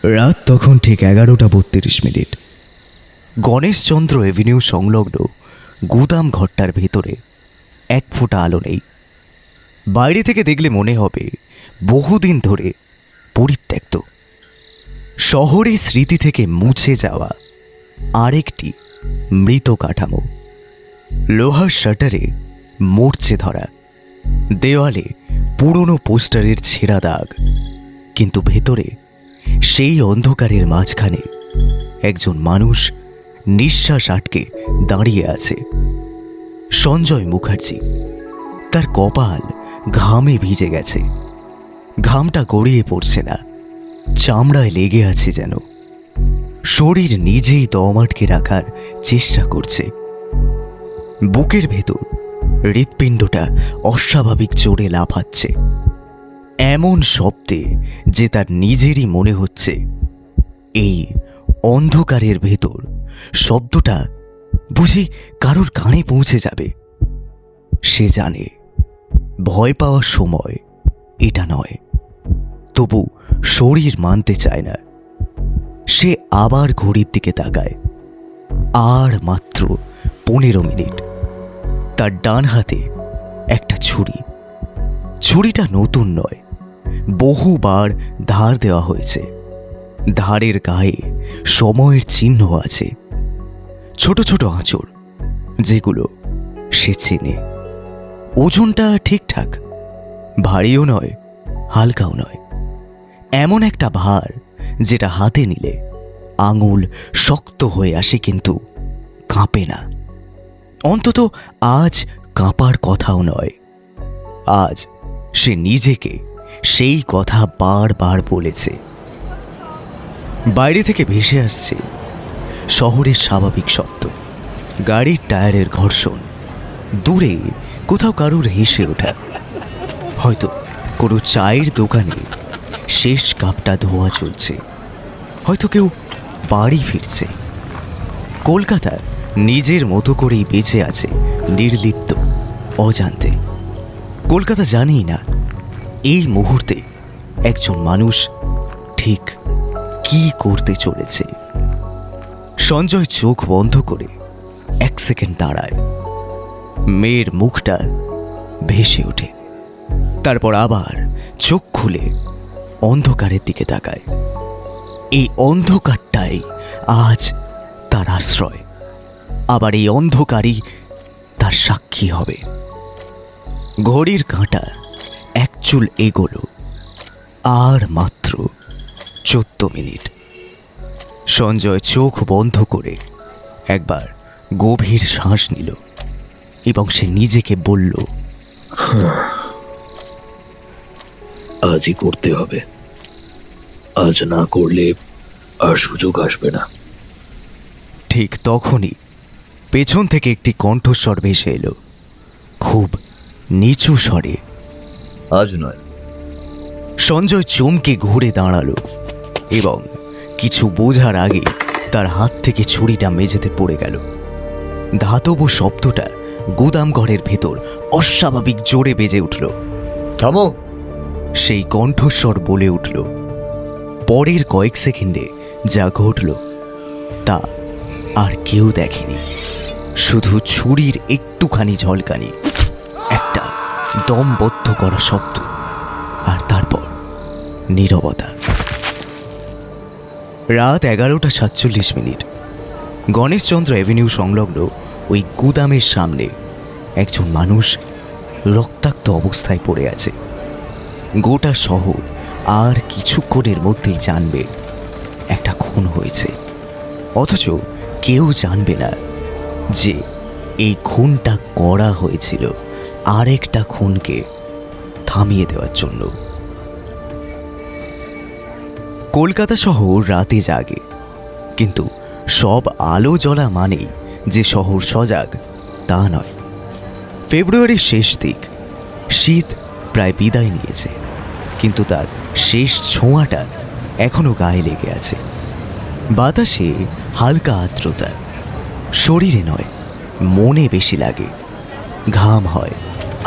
রাত তখন ঠিক 11:32। গণেশচন্দ্র এভিনিউ সংলগ্ন গুদাম ঘরটার ভেতরে এক ফোঁটা আলো নেই। বাইরে থেকে দেখলে মনে হবে বহুদিন ধরে পরিত্যক্ত। শহরের স্মৃতি থেকে মুছে যাওয়া আরেকটি মৃত কাঠামো। লোহার শাটারে মরচে ধরা, দেওয়ালে পুরনো পোস্টারের ছেঁড়া দাগ, কিন্তু ভেতরে সেই অন্ধকারের মাঝখানে একজন মানুষ নিঃশ্বাস আটকে দাঁড়িয়ে আছে। সঞ্জয় মুখার্জি। তার কপাল ঘামে ভিজে গেছে। ঘামটা গড়িয়ে পড়ছে না, চামড়ায় লেগে আছে যেন। শরীর নিজেই দম আটকে রাখার চেষ্টা করছে। বুকের ভেতর হৃৎপিণ্ডটা অস্বাভাবিক জোরে লাফাচ্ছে, এমন শব্দে যে তার নিজেরই মনে হচ্ছে এই অন্ধকারের ভেতর শব্দটা বুঝি কারোর কানে পৌঁছে যাবে। সে জানে ভয় পাওয়ার সময় এটা নয়, তবু শরীর মানতে চায় না। সে আবার ঘড়ির দিকে তাকায়। আর মাত্র 15 মিনিট। তার ডান হাতে একটা ছুরি। ছুরিটা নতুন নয়, বহুবার ধার দেওয়া হয়েছে। ধারের গায়ে সময়ের চিহ্ন আছে, ছোট ছোট আঁচড়, যেগুলো সে চেনে। ওজনটা ঠিকঠাক, ভারীও নয় হালকাও নয়। এমন একটা ভার যেটা হাতে নিলে আঙুল শক্ত হয়ে আসে কিন্তু কাঁপে না। অন্তত আজ কাঁপার কথাও নয়। আজ সে নিজেকে সেই কথা বারবার বলেছে। বাইরে থেকে ভেসে আসছে শহরের স্বাভাবিক শব্দ, গাড়ির টায়ারের ঘর্ষণ, দূরে কোথাও কারুর হেসে ওঠা, হয়তো কোনো চায়ের দোকানে শেষ কাপটা ধোয়া চলছে, হয়তো কেউ বাড়ি ফিরছে। কলকাতা নিজের মতো করেই বেঁচে আছে, নির্লিপ্ত, অজান্তে। কলকাতা জানেই না এই মুহূর্তে একজন মানুষ ঠিক কি করতে চলেছে। সঞ্জয় চোখ বন্ধ করে 1 সেকেন্ড দাঁড়ায়। মেয়ের মুখটা ভেসে ওঠে, তারপর আবার চোখ খুলে অন্ধকারের দিকে তাকায়। এই অন্ধকারটাই আজ তার আশ্রয়, আবার এই অন্ধকারই তার সাক্ষী হবে। ঘড়ির কাঁটা এক চুল এগোলো। আর মাত্র 14 মিনিট। সঞ্জয় চোখ বন্ধ করে একবার গভীর শ্বাস নিল এবং সে নিজেকে বলল, আজই করতে হবে। আজ না করলে আর সুযোগ আসবে না। ঠিক তখনই পেছন থেকে একটি কণ্ঠস্বর ভেসে এলো, খুব নিচু স্বরে। আজ নয়। সঞ্জয় চমকে ঘুরে দাঁড়ালো এবং কিছু বোঝার আগে তার হাত থেকে ছুরিটা মেঝেতে পড়ে গেল। ধাতব শব্দটা গুদাম ঘরের ভেতর অস্বাভাবিক জোরে বেজে উঠল। থামো! সেই কণ্ঠস্বর বলে উঠল। পরের কয়েক সেকেন্ডে যা ঘটল তা আর কেউ দেখেনি, শুধু ছুরির একটুখানি ঝলকানি, একটা দমবদ্ধ করা শব্দ, আর তারপর নীরবতা। রাত 11:47। গণেশচন্দ্র এভিনিউ সংলগ্ন ওই গুদামের সামনে একজন মানুষ রক্তাক্ত অবস্থায় পড়ে আছে। গোটা শহর আর কিছুক্ষণের মধ্যেই জানবে একটা খুন হয়েছে, অথচ কেউ জানবে না যে এই খুনটা করা হয়েছিল আরেকটা খুনকে থামিয়ে দেওয়ার জন্য। কলকাতা শহর রাতে জাগে, কিন্তু সব আলো জ্বলা মানেই যে শহর সজাগ তা নয়। ফেব্রুয়ারির শেষ দিক, শীত প্রায় বিদায় নিয়েছে, কিন্তু তার শেষ ছোঁয়াটা এখনো গায়ে লেগে আছে। বাতাসে হালকা আর্দ্রতা, শরীরে নয় মনে বেশি লাগে। ঘাম হয়,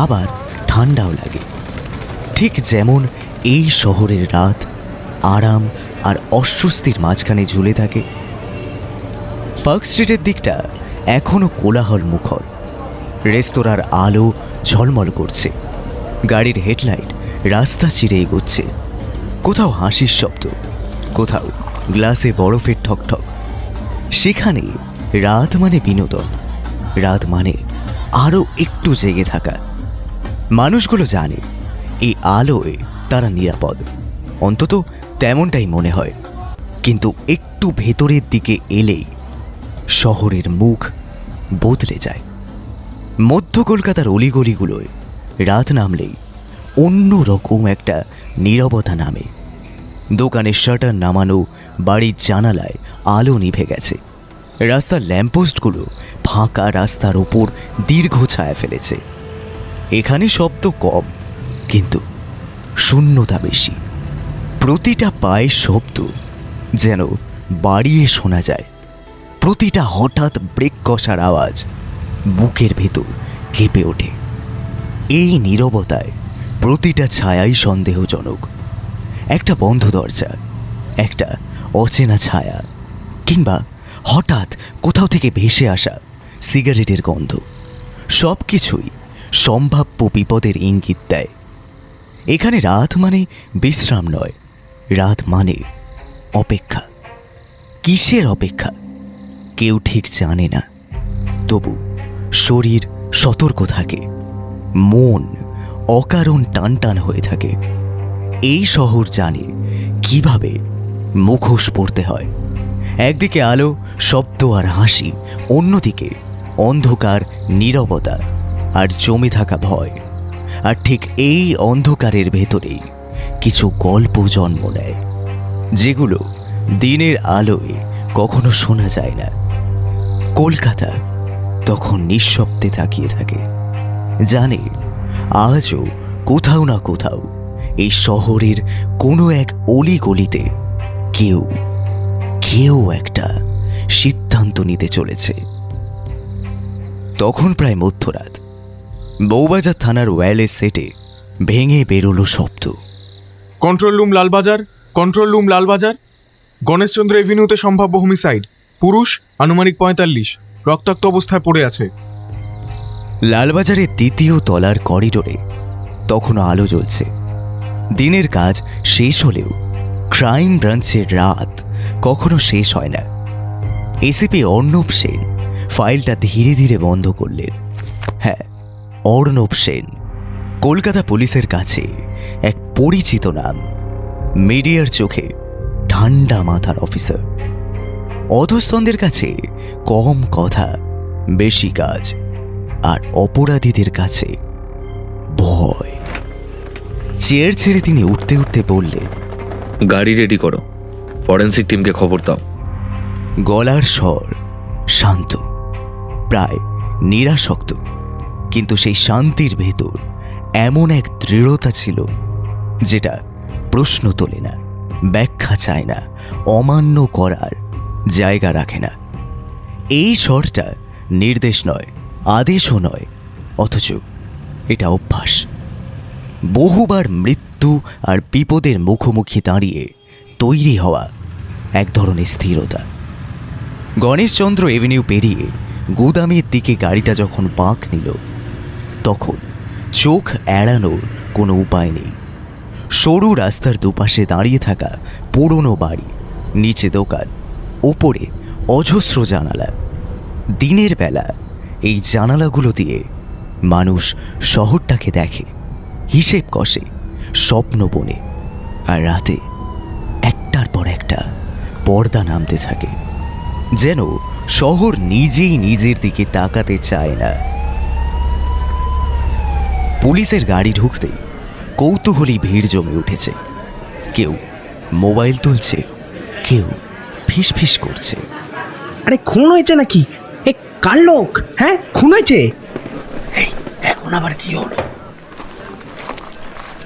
আবার ঠান্ডাও লাগে, ঠিক যেমন এই শহরের রাত আরাম আর অস্বস্তির মাঝখানে ঝুলে থাকে। পার্ক স্ট্রিটের দিকটা এখনো কোলাহল মুখর। রেস্তোরাঁর আলো ঝলমল করছে, গাড়ির হেডলাইট রাস্তা চিরে এগোচ্ছে। কোথাও হাসির শব্দ, কোথাও গ্লাসে বরফের ঠকঠক। সেখানে রাত মানে বিনোদন, রাত মানে আরও একটু জেগে থাকা। মানুষগুলো জানে এই আলোয় তারা নিরাপদ, অন্তত তেমনটাই মনে হয়। কিন্তু একটু ভেতরের দিকে এলেই শহরের মুখ বদলে যায়। মধ্য কলকাতার অলিগলিগুলোয় রাত নামলেই অন্য রকম একটা নীরবতা নামে। দোকানের শাটার নামানো, বাড়ির জানালায় আলো নিভে গেছে, রাস্তার ল্যাম্পপোস্টগুলো ফাঁকা রাস্তার ওপর দীর্ঘ ছায়া ফেলেছে। এখানে শব্দ কম, কিন্তু শূন্যতা বেশি। প্রতিটা পায়ের শব্দ যেন বাড়িয়ে শোনা যায়। প্রতিটা হঠাৎ ব্রেক কষার আওয়াজ বুকের ভেতর কেঁপে ওঠে। এই নীরবতায় প্রতিটা ছায়াই সন্দেহজনক। একটা বন্ধ দরজা, একটা অচেনা ছায়া, কিংবা হঠাৎ কোথাও থেকে ভেসে আসা সিগারেটের গন্ধ, সব কিছুই সম্ভাব্য বিপদের ইঙ্গিত দেয়। এখানে রাত মানে বিশ্রাম নয়, রাত মানে অপেক্ষা। কিসের অপেক্ষা কেউ ঠিক জানে না, তবু শরীর সতর্ক থাকে, মন অকারণ টান টান হয়ে থাকে। এই শহর জানে কিভাবে মুখোশ পড়তে হয়। একদিকে আলো, শব্দ আর হাসি, অন্যদিকে অন্ধকার, নীরবতা আর জমে থাকা ভয়। আর ঠিক এই অন্ধকারের ভেতরেই কিছু গল্প জন্ম নেয়, যেগুলো দিনের আলোয় কখনো শোনা যায় না। কলকাতা তখন নিঃশব্দে তাকিয়ে থাকে, জানে আজও কোথাও না কোথাও এই শহরের কোনো এক অলিগলিতে কেউ কেউ একটা সিদ্ধান্ত নিতে চলেছে। তখন প্রায় মধ্যরাত। বউবাজার থানার ওয়্যালের সেটে ভেঙে বেরোলো শব্দ। Control room Lalbazar, control room Lalbazar. Ganeshchandra এভিনিউতে সম্ভাব্য হোমিসাইড। পুরুষ, আনুমানিক 45, রক্তাক্ত অবস্থায় পড়ে আছে। লালবাজারের দ্বিতীয় তলার করিডোরে তখনও আলো জ্বলছে। দিনের কাজ শেষ হলেও ক্রাইম ব্রাঞ্চের রাত কখনো শেষ হয় না। এসিপি অর্ণব সেন ফাইলটা ধীরে ধীরে বন্ধ করলেন। হ্যাঁ, অর্ণব সেন কলকাতা পুলিশের কাছে এক পরিচিত নাম। মিডিয়ার চোখে ঠান্ডা মাথার অফিসার। অধস্তনদের কাছে কম কথা, বেশি কাজ, আর অপরাধীদের কাছে ভয়। চেয়ার ছেড়ে তিনি উঠতে উঠতে বললেন, গাড়ি রেডি করো, ফরেন্সিক টিমকে খবর দাও। গলার স্বর শান্ত, প্রায় নিরাসক্ত, কিন্তু সেই শান্তির ভেতর এমন এক দৃঢ়তা ছিল যেটা প্রশ্ন তোলে না, ব্যাখ্যা চায় না, অমান্য করার জায়গা রাখে না। এই স্বরটা নির্দেশ নয়, আদেশও নয়, অথচ এটা অভ্যাস। বহুবার মৃত্যু আর বিপদের মুখোমুখি দাঁড়িয়ে তৈরি হওয়া এক ধরনের স্থিরতা। গণেশচন্দ্র এভিনিউ পেরিয়ে গুদামের দিকে গাড়িটা যখন বাঁক নিল, তখন চোখ এড়ানোর কোনো উপায় নেই। সরু রাস্তার দুপাশে দাঁড়িয়ে থাকা পুরনো বাড়ি, নিচে দোকান, ওপরে অজস্র জানালা। দিনের বেলা এই জানালাগুলো দিয়ে মানুষ শহরটাকে দেখে, হিসেব কষে, স্বপ্ন বনে। আর রাতে একটার পর একটা পর্দা নামতে থাকে, যেন শহর নিজেই নিজের দিকে তাকাতে চায় না। পুলিশের গাড়ি ঢুকতেই কৌতূহলী ভিড় জমে উঠেছে। কেউ মোবাইল তুলছে, কেউ ফিসফিস করছে। আরে খুন হয়েছে নাকি? এ কার লোক? হ্যাঁ, খুন হয়েছে? এই এখন আবার কি হলো?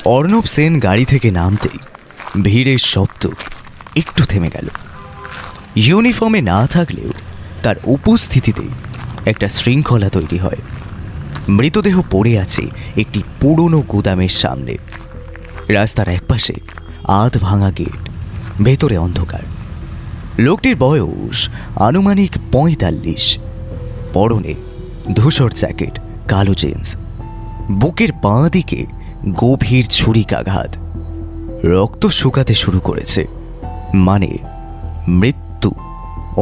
অর্ণব সেন গাড়ি থেকে নামতেই ভিড়ের শব্দ একটু থেমে গেল। ইউনিফর্মে না থাকলেও তার উপস্থিতিতে একটা শৃঙ্খলা তৈরি হয়। মৃতদেহ পড়ে আছে একটি পুরনো গুদামের সামনে। রাস্তার একপাশে আধ ভাঙা গেট, ভেতরে অন্ধকার। লোকটির বয়স আনুমানিক 45। পরনে ধূসর জ্যাকেট, কালো জিন্স, বুকের বাঁ দিকে গভীর ছুরিকাঘাত। রক্ত শুকাতে শুরু করেছে, মানে মৃত্যু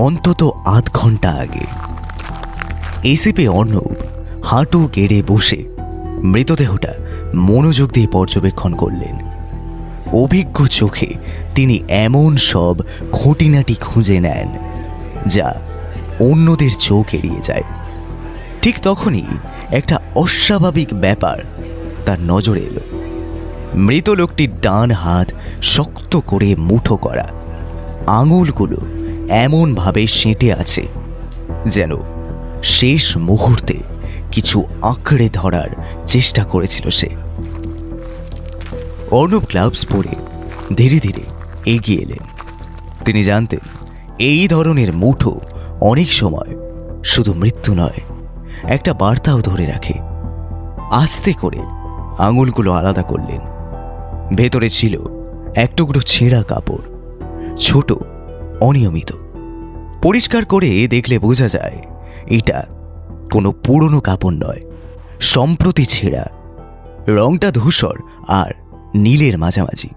অন্তত আধ ঘন্টা আগে। এসিপি অর্ণব হাঁটু গেড়ে বসে মৃতদেহটা মনোযোগ দিয়ে পর্যবেক্ষণ করলেন। অভিজ্ঞ চোখে তিনি এমন সব খুঁটিনাটি খুঁজে নেন যা অন্যদের চোখ এড়িয়ে যায়। ঠিক তখনই একটা অস্বাভাবিক ব্যাপার তার নজরে এলো। মৃত লোকটির ডান হাত শক্ত করে মুঠো করা, আঙুলগুলো এমনভাবে সেঁটে আছে যেন শেষ মুহূর্তে কিছু আঁকড়ে ধরার চেষ্টা করেছিল সে। অর্ণব গ্লাভস পরে ধীরে ধীরে এগিয়ে এলেন। তিনি জানতেন এই ধরনের মুঠো অনেক সময় শুধু মৃত্যু নয়, একটা বার্তাও ধরে রাখে। আস্তে করে আঙুলগুলো আলাদা করলেন। ভেতরে ছিল এক টুকরো ছেঁড়া কাপড়, ছোট, অনিয়মিত। পরিষ্কার করে দেখলে বোঝা যায় এটা কোনো পুরনো কাপড় নয়, সম্প্রতি ছেঁড়া। রংটা ধূসর আর নীলের মাঝামাঝি,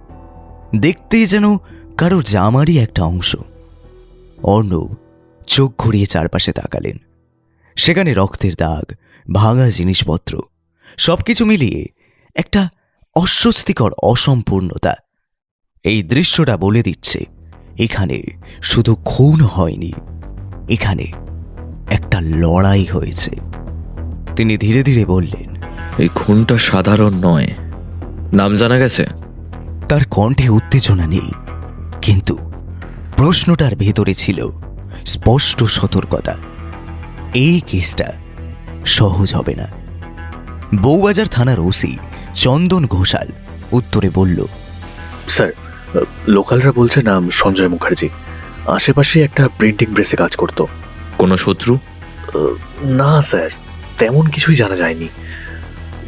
দেখতে যেন কারো জামারই একটা অংশ। অর্ণব চোখ ঘুরিয়ে চারপাশে তাকালেন। সেখানে রক্তের দাগ, ভাঙা জিনিসপত্র, সবকিছু মিলিয়ে একটা অস্বস্তিকর অসম্পূর্ণতা। এই দৃশ্যটা বলে দিচ্ছে এখানে শুধু খুন হয়নি, এখানে একটা লড়াই হয়েছে। তিনি ধীরে ধীরে বললেন, এই খুনটা সাধারণ নয়। নাম জানা গেছে? তার কণ্ঠে উত্তেজনা নেই, কিন্তু প্রশ্নটার ভেতরে ছিল স্পষ্ট সতর্কতা। এই কেসটা সহজ হবে না। বউবাজার থানার ওসি চন্দন ঘোষাল উত্তরে বলল, স্যার, লোকালরা বলছে নাম সঞ্জয় মুখার্জি, আশেপাশে একটা প্রিন্টিং প্রেসে কাজ করত। কোনো শত্রু? না স্যার, তেমন কিছুই জানা যায়নি।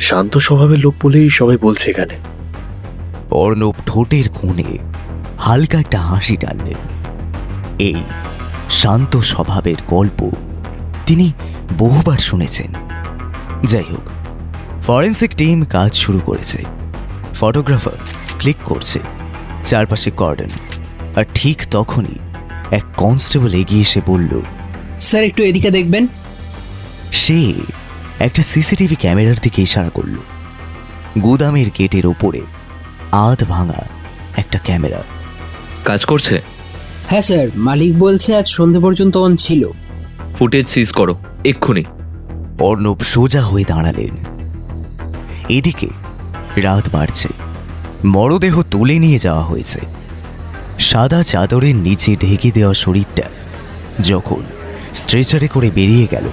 শান্ত স্বভাবের লোক বলেই সবাই বলছে এখানে। অর্ণব ঠোঁটের কোণে হালকা একটা হাসি টানলেন। এই শান্ত স্বভাবের গল্প তিনি বহুবার শুনেছেন। যাই হোক, ফরেন্সিক টিম কাজ শুরু করেছে। ফটোগ্রাফার ক্লিক করছে, চারপাশে কর্ডন। আর ঠিক তখনই এক কনস্টেবল এগিয়ে এসে বলল, স্যার একটু এদিকে দেখবেন। সে একটা সিসিটিভি ক্যামেরার দিকে ইশারা করল। গুদামের গেটের ওপরে আধ ভাঙা একটা ক্যামেরা। কাজ করছে? হ্যাঁ স্যার, মালিক বলছে আজ সন্ধে পর্যন্ত অন ছিল। ফুটেজ সিজ করো এক্ষুনি। অর্ণব সোজা হয়ে দাঁড়ালেন। এদিকে রাত বাড়ছে, মরদেহ তুলে নিয়ে যাওয়া হয়েছে। সাদা চাদরের নিচে ঢেকে দেওয়া শরীরটা যখন স্ট্রেচারে করে বেরিয়ে গেল,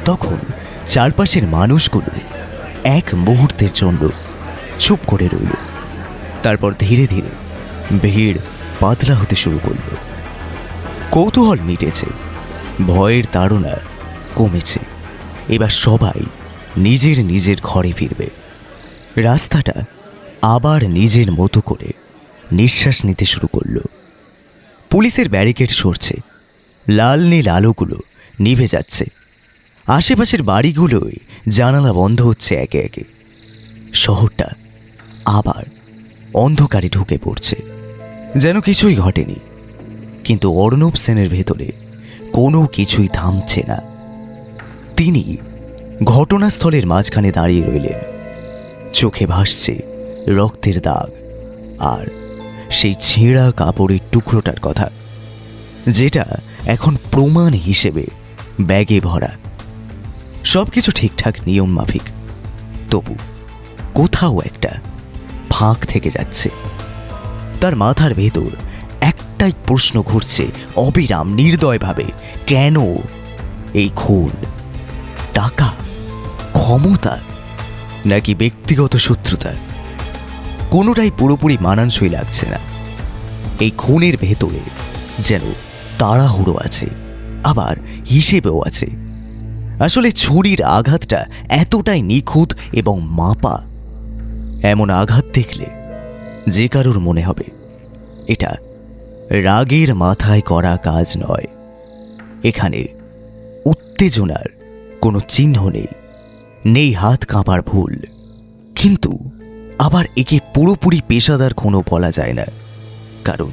তখন চারপাশের মানুষগুলো এক মুহূর্তের জন্য চুপ করে রইল। তারপর ধীরে ধীরে ভিড় পাতলা হতে শুরু করল। কৌতূহল মিটেছে, ভয়ের তাড়না কমেছে। এবার সবাই নিজের নিজের ঘরে ফিরবে। রাস্তাটা আবার নিজের মতো করে নিঃশ্বাস নিতে শুরু করল। পুলিশের ব্যারিকেড সরছে, লাল নীল আলোগুলো নিভে যাচ্ছে। আশেপাশের বাড়িগুলোয় জানালা বন্ধ হচ্ছে একে একে। শহরটা আবার অন্ধকারে ঢুকে পড়ছে, যেন কিছুই ঘটেনি। কিন্তু অর্ণব সেনের ভেতরে কোনো কিছুই থামছে না। তিনি ঘটনাস্থলের মাঝখানে দাঁড়িয়ে রইলেন। চোখে ভাসছে রক্তের দাগ আর সেই ছেঁড়া কাপড়ের টুকরোটার কথা, যেটা এখন প্রমাণ হিসেবে ব্যাগে ভরা। সবকিছু ঠিকঠাক নিয়ম মাফিক, তবু কোথাও একটা ফাঁক থেকে যাচ্ছে। তার মাথার ভেতর একটাই প্রশ্ন ঘুরছে অবিরাম, নির্দয়ভাবে, কেন এই খুন? টাকা, ক্ষমতা, নাকি ব্যক্তিগত শত্রুতা? কোনোটাই পুরোপুরি মানানসই লাগছে না। এই খুনের ভেতরে যেন তাড়াহুড়ো আছে, আবার হিসেবেও আছে। আসলে ছুরির আঘাতটা এতটাই নিখুঁত এবং মাপা, এমন আঘাত দেখলে যে কারোর মনে হবে এটা রাগের মাথায় করা কাজ নয়। এখানে উত্তেজনার কোনো চিহ্ন নেই, নেই হাত কাঁপার ভুল। কিন্তু আবার একে পুরোপুরি পেশাদার খুনও বলা যায় না, কারণ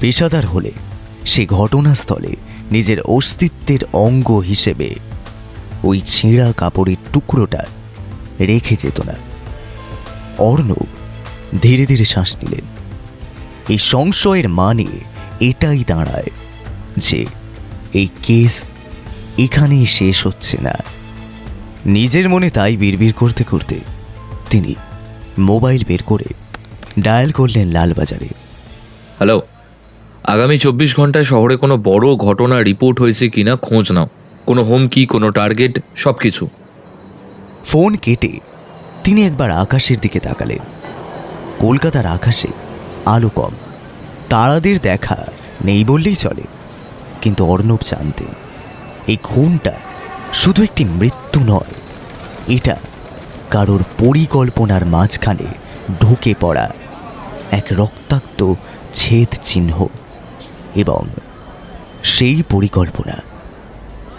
পেশাদার হলে সে ঘটনাস্থলে নিজের অস্তিত্বের অঙ্গ হিসেবে ওই ছেঁড়া কাপড়ের টুকরোটা রেখে যেত না। অর্ণব ধীরে ধীরে শ্বাস নিলেন। এই সংশয়ের মানে এটাই দাঁড়ায় যে এই কেস এখানেই শেষ হচ্ছে না। নিজের মনে তাই বিড়বিড় করতে করতে তিনি মোবাইল বের করে ডায়াল করলেন লালবাজারে। হ্যালো, আগামী 24 ঘন্টায় শহরে কোনো বড় ঘটনা রিপোর্ট হয়েছে কিনা খোঁজ নাও। কোনো হুমকি, কোনো টার্গেট, সব কিছু। ফোন কেটে তিনি একবার আকাশের দিকে তাকালেন। কলকাতার আকাশে আলো কম, তারাদের দেখা নেই বললেই চলে। কিন্তু অর্ণব জানতেন এই খুনটা শুধু একটি মৃত্যু নয়, এটা কারোর পরিকল্পনার মাঝখানে ঢুকে পড়া এক রক্তাক্ত ছেদ চিহ্ন। এবং সেই পরিকল্পনা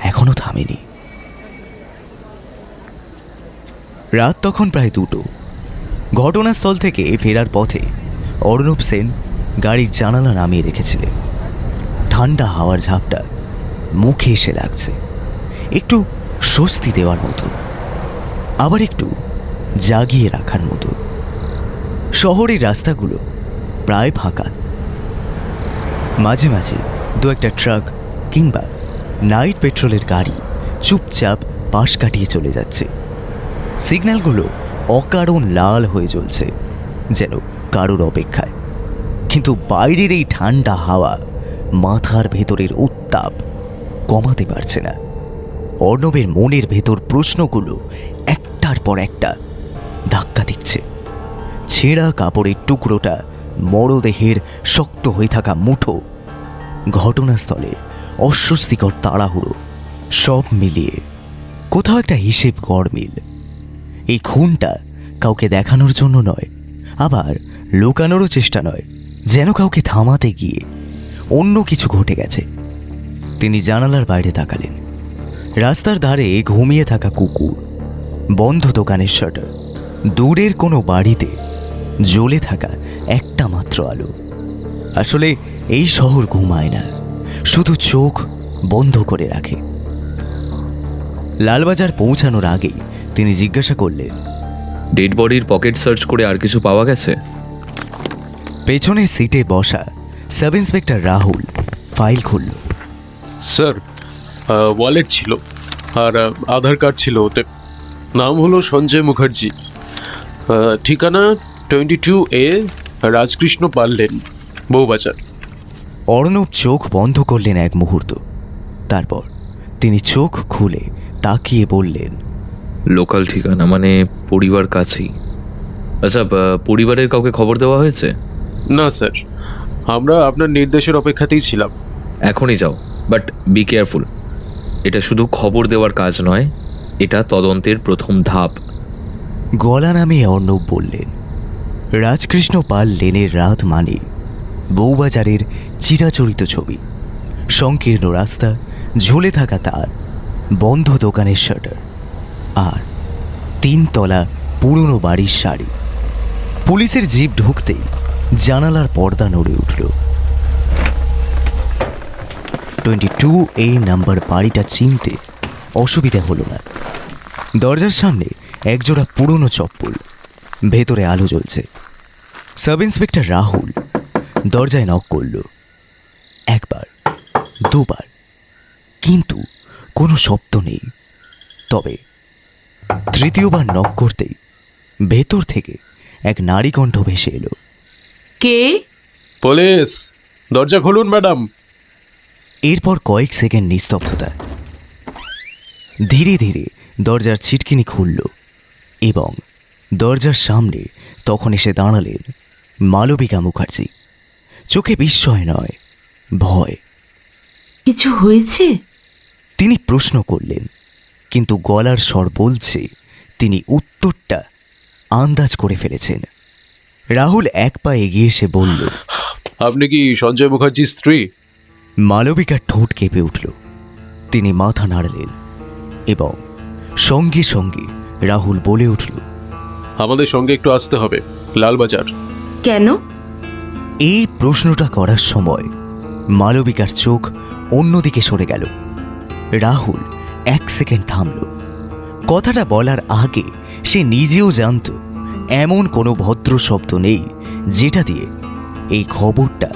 এখনো থামেনি। রাত তখন প্রায় 2টো। ঘটনাস্থল থেকে ফেরার পথে অর্ণব সেন গাড়ির জানালা নামিয়ে রেখেছিলেন। ঠান্ডা হাওয়ার ঝাপটা মুখে এসে লাগছে, একটু স্বস্তি দেওয়ার মতো, আবার একটু জাগিয়ে রাখার মতো। শহরের রাস্তাগুলো প্রায় ফাঁকা। মাঝে মাঝে দু একটা ট্রাক কিংবা নাইট পেট্রোলের গাড়ি চুপচাপ পাশ কাটিয়ে চলে যাচ্ছে। সিগন্যালগুলো অকারণ লাল হয়ে জ্বলছে, যেন কারোর অপেক্ষায়। কিন্তু বাইরের এই ঠান্ডা হাওয়া মাথার ভেতরের উত্তাপ কমাতে পারছে না। অর্ণবের মনের ভেতর প্রশ্নগুলো একটার পর একটা ধাক্কা দিচ্ছে। ছেঁড়া কাপড়ের টুকরোটা, মরদেহের শক্ত হয়ে থাকা মুঠো, ঘটনাস্থলে অস্বস্তিকর তাড়াহুড়ো, সব মিলিয়ে কোথাও একটা হিসেব গড়মিল। এই খুনটা কাউকে দেখানোর জন্য নয়, আবার লুকানোরও চেষ্টা নয়, যেন কাউকে থামাতে গিয়ে অন্য কিছু ঘটে গেছে। তিনি জানালার বাইরে তাকালেন। রাস্তার ধারে ঘুমিয়ে থাকা কুকুর, বন্ধ দোকানের শাটার, দূরের কোনো বাড়িতে জ্বলে থাকা একটা মাত্র আলো। আসলে এই শহর ঘুমায় না, শুধু চোখ বন্ধ করে রাখে। লালবাজার পৌঁছানোর আগেই তিনি জিজ্ঞাসা করলেন, ডেড বডির পকেট সার্চ করে আর কিছু পাওয়া গেছে? পেছনের সিটে বসা সাব ইন্সপেক্টর রাহুল ফাইল খুলল। স্যার, ওয়ালেট ছিল আর আধার কার্ড ছিল ওতে। নাম হলো সঞ্জয় মুখার্জি, ঠিকানা 22A রাজকৃষ্ণ পাল লেন, বউবাজার। অর্ণব চোখ বন্ধ করলেন এক মুহূর্ত, তারপর তিনি চোখ খুলে তাকিয়ে বললেন, লোকাল ঠিকানা মানে পরিবার কাছেই। আচ্ছা, পরিবারের কাউকে খবর দেওয়া হয়েছে? না স্যার, আমরা আপনার নির্দেশের অপেক্ষাতেই ছিলাম। এখনই যাও, বাট বি কেয়ারফুল। এটা শুধু খবর দেওয়ার কাজ নয়, এটা তদন্তের প্রথম ধাপ। গলা নামিয়ে অর্ণব বললেন, রাজকৃষ্ণ পাল লেনের রাত মানে বউবাজারের চিরাচরিত ছবি। সংকীর্ণ রাস্তা, ঝুলে থাকা তার, বন্ধ দোকানের শাটার, আর 3 তলা পুরনো বাড়ির সারি। পুলিশের জিপ ঢুকতেই জানালার পর্দা নড়ে উঠল। 22A নাম্বার বাড়িটা চিনতে অসুবিধা হলো না। দরজার সামনে একজোড়া পুরনো চপ্পল, ভেতরে আলো জ্বলছে। সাব ইন্সপেক্টর রাহুল দরজায় নক করল। একবার, দুবার, কিন্তু কোনো শব্দ নেই। তবে তৃতীয়বার নক করতেই ভেতর থেকে এক নারী কণ্ঠ ভেসে এলো। কে? পুলিশ, দরজা খুলুন ম্যাডাম। এরপর কয়েক সেকেন্ড নিস্তব্ধতা। ধীরে ধীরে দরজার ছিটকিনি খুলল এবং দরজার সামনে তখন এসে দাঁড়ালেন মালবিকা মুখার্জি। চোখে বিস্ময় নয়, ভয়। কিছু হয়েছে? তিনি প্রশ্ন করলেন, কিন্তু গলার স্বর বলছে তিনি উত্তরটা আন্দাজ করে ফেলেছেন। রাহুল এক পা এগিয়ে এসে বলল, আপনি কি সঞ্জয় মুখার্জির স্ত্রী? মালবিকার ঠোঁট কেঁপে উঠল। তিনি মাথা নাড়লেন এবং সঙ্গে সঙ্গে রাহুল বলে উঠল, আমাদের সঙ্গে একটু আসতে হবে, লালবাজার। কেন? এই প্রশ্নটা করার সময় মালবিকার চোখ অন্যদিকে সরে গেল। রাহুল 1 সেকেন্ড থামল। কথাটা বলার আগে সে নিজেও জানত এমন কোনো ভদ্র শব্দ নেই যেটা দিয়ে এই খবরটা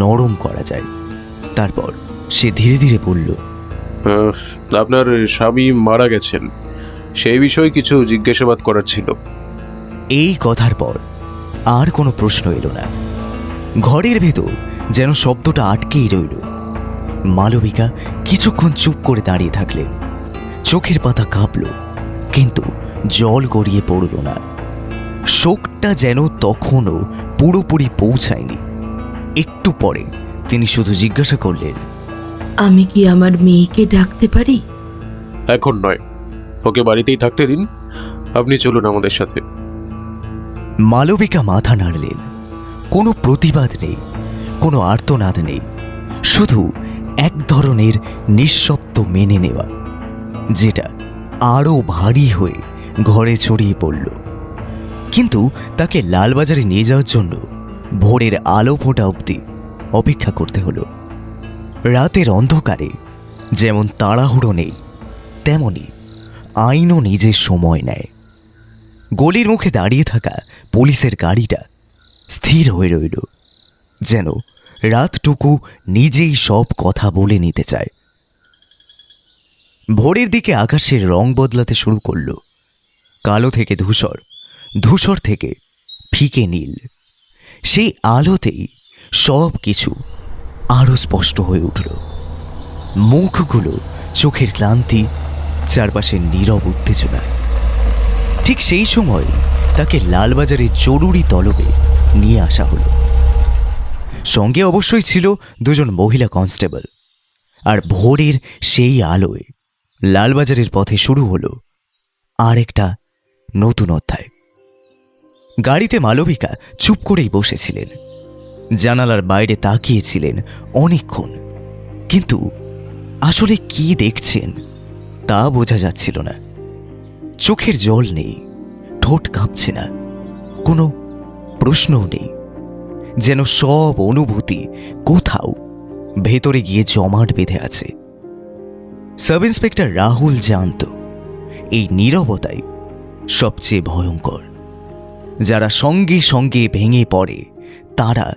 নরম করা যায়। তারপর সে ধীরে ধীরে বলল, আপনার স্বামী মারা গেছেন, সেই বিষয়ে কিছু জিজ্ঞাসাবাদ করার ছিল। এই কথার পর আর কোনো প্রশ্ন এলো না। ঘরের ভেতর যেন শব্দটা আটকেই রইল। মালবিকা কিছুক্ষণ চুপ করে দাঁড়িয়ে থাকলেন। চোখের পাতা কাঁপল, কিন্তু জল গড়িয়ে পড়ল না। শোকটা যেন তখনও পুরোপুরি পৌঁছায়নি। একটু পরে তিনি শুধু জিজ্ঞাসা করলেন, আমি কি আমার মেয়েকে ডাকতে পারি? এখন নয়, ওকে বাড়িতেই থাকতে দিন। আপনি চলুন আমাদের সাথে। মালবিকা মাথা নাড়লেন। কোনো প্রতিবাদ নেই, কোনো আর্তনাদ নেই, শুধু এক ধরনের নিঃশব্দ মেনে নেওয়া, যেটা আরও ভারী হয়ে ঘরে ছড়িয়ে পড়ল। কিন্তু তাকে লালবাজারে নিয়ে যাওয়ার জন্য ভোরের আলো ফোটা অবধি অপেক্ষা করতে হলো। রাতের অন্ধকারে যেমন তাড়াহুড়ো নেই, তেমনি আইনও নিজের সময় নেয়। গলির মুখে দাঁড়িয়ে থাকা পুলিশের গাড়িটা স্থির হয়ে রইল, যেন রাতটুকু নিজেই সব কথা বলে নিতে চায়। ভোরের দিকে আকাশের রং বদলাতে শুরু করল। কালো থেকে ধূসর, ধূসর থেকে ফিকে নীল। সেই আলোতেই সব কিছু আরো স্পষ্ট হয়ে উঠল। মুখগুলো, চোখের ক্লান্তি, চারপাশের নীরব উত্তেজনা। ঠিক সেই সময় তাকে লালবাজারের জরুরি তলবে নিয়ে আসা হলো। সঙ্গে অবশ্যই ছিল 2জন মহিলা কনস্টেবল। আর ভোরের সেই আলোয় লালবাজারের পথে শুরু হলো আরেকটা নতুন অধ্যায়। গাড়িতে মালবিকা চুপ করেই বসেছিলেন। জানালার বাইরে তাকিয়েছিলেন অনেকক্ষণ, কিন্তু আসলে কি দেখছেন তা বোঝা যাচ্ছিল না। চোখের জল নেই, ঠোঁট কাঁপছে না, কোনো প্রশ্নও নেই। যেন সব অনুভূতি কোথাও ভেতরে গিয়ে জমাট বেঁধে আছে। সাব ইন্সপেক্টর রাহুল জানত এই নীরবতাই সবচেয়ে ভয়ঙ্কর। যারা সঙ্গে সঙ্গে ভেঙে পড়ে তারা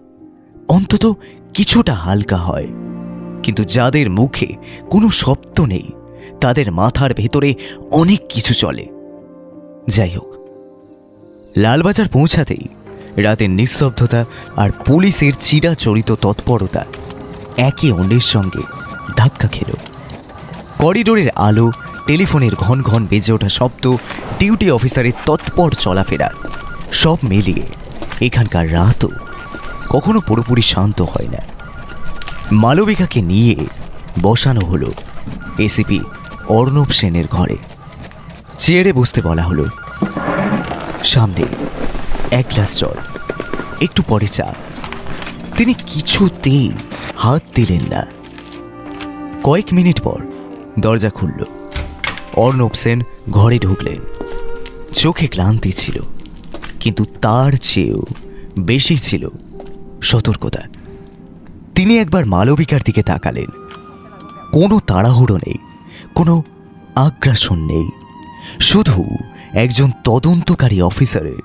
অন্তত কিছুটা হালকা হয়, কিন্তু যাদের মুখে কোনো শব্দ নেই তাদের মাথার ভেতরে অনেক কিছু চলে। যাই হোক, লালবাজার পৌঁছাতেই রাতের নিস্তব্ধতা আর পুলিশের চিরাচরিত তৎপরতা একে অন্যের সঙ্গে ধাক্কা খেল। করিডোরের আলো, টেলিফোনের ঘন ঘন বেজে ওঠা শব্দ, ডিউটি অফিসারের তৎপর চলাফেরা, সব মিলিয়ে এখানকার রাতও কখনো পুরোপুরি শান্ত হয় না। মালবিকাকে নিয়ে বসানো হলো এসিপি অর্ণব সেনের ঘরে। চেয়ারে বসতে বলা হলো। সামনে 1 গ্লাস জল, একটু পরে চা। তিনি কিছুতেই হাত দিলেন না। কয়েক মিনিট পর দরজা খুলল। অর্ণব সেন ঘরে ঢুকলেন। চোখে ক্লান্তি ছিল, কিন্তু তার চেয়েও বেশি ছিল সতর্কতা। তিনি একবার মালবিকার দিকে তাকালেন। কোনো তাড়াহুড়ো নেই, কোনো আগ্রাসন নেই, শুধু একজন তদন্তকারী অফিসারের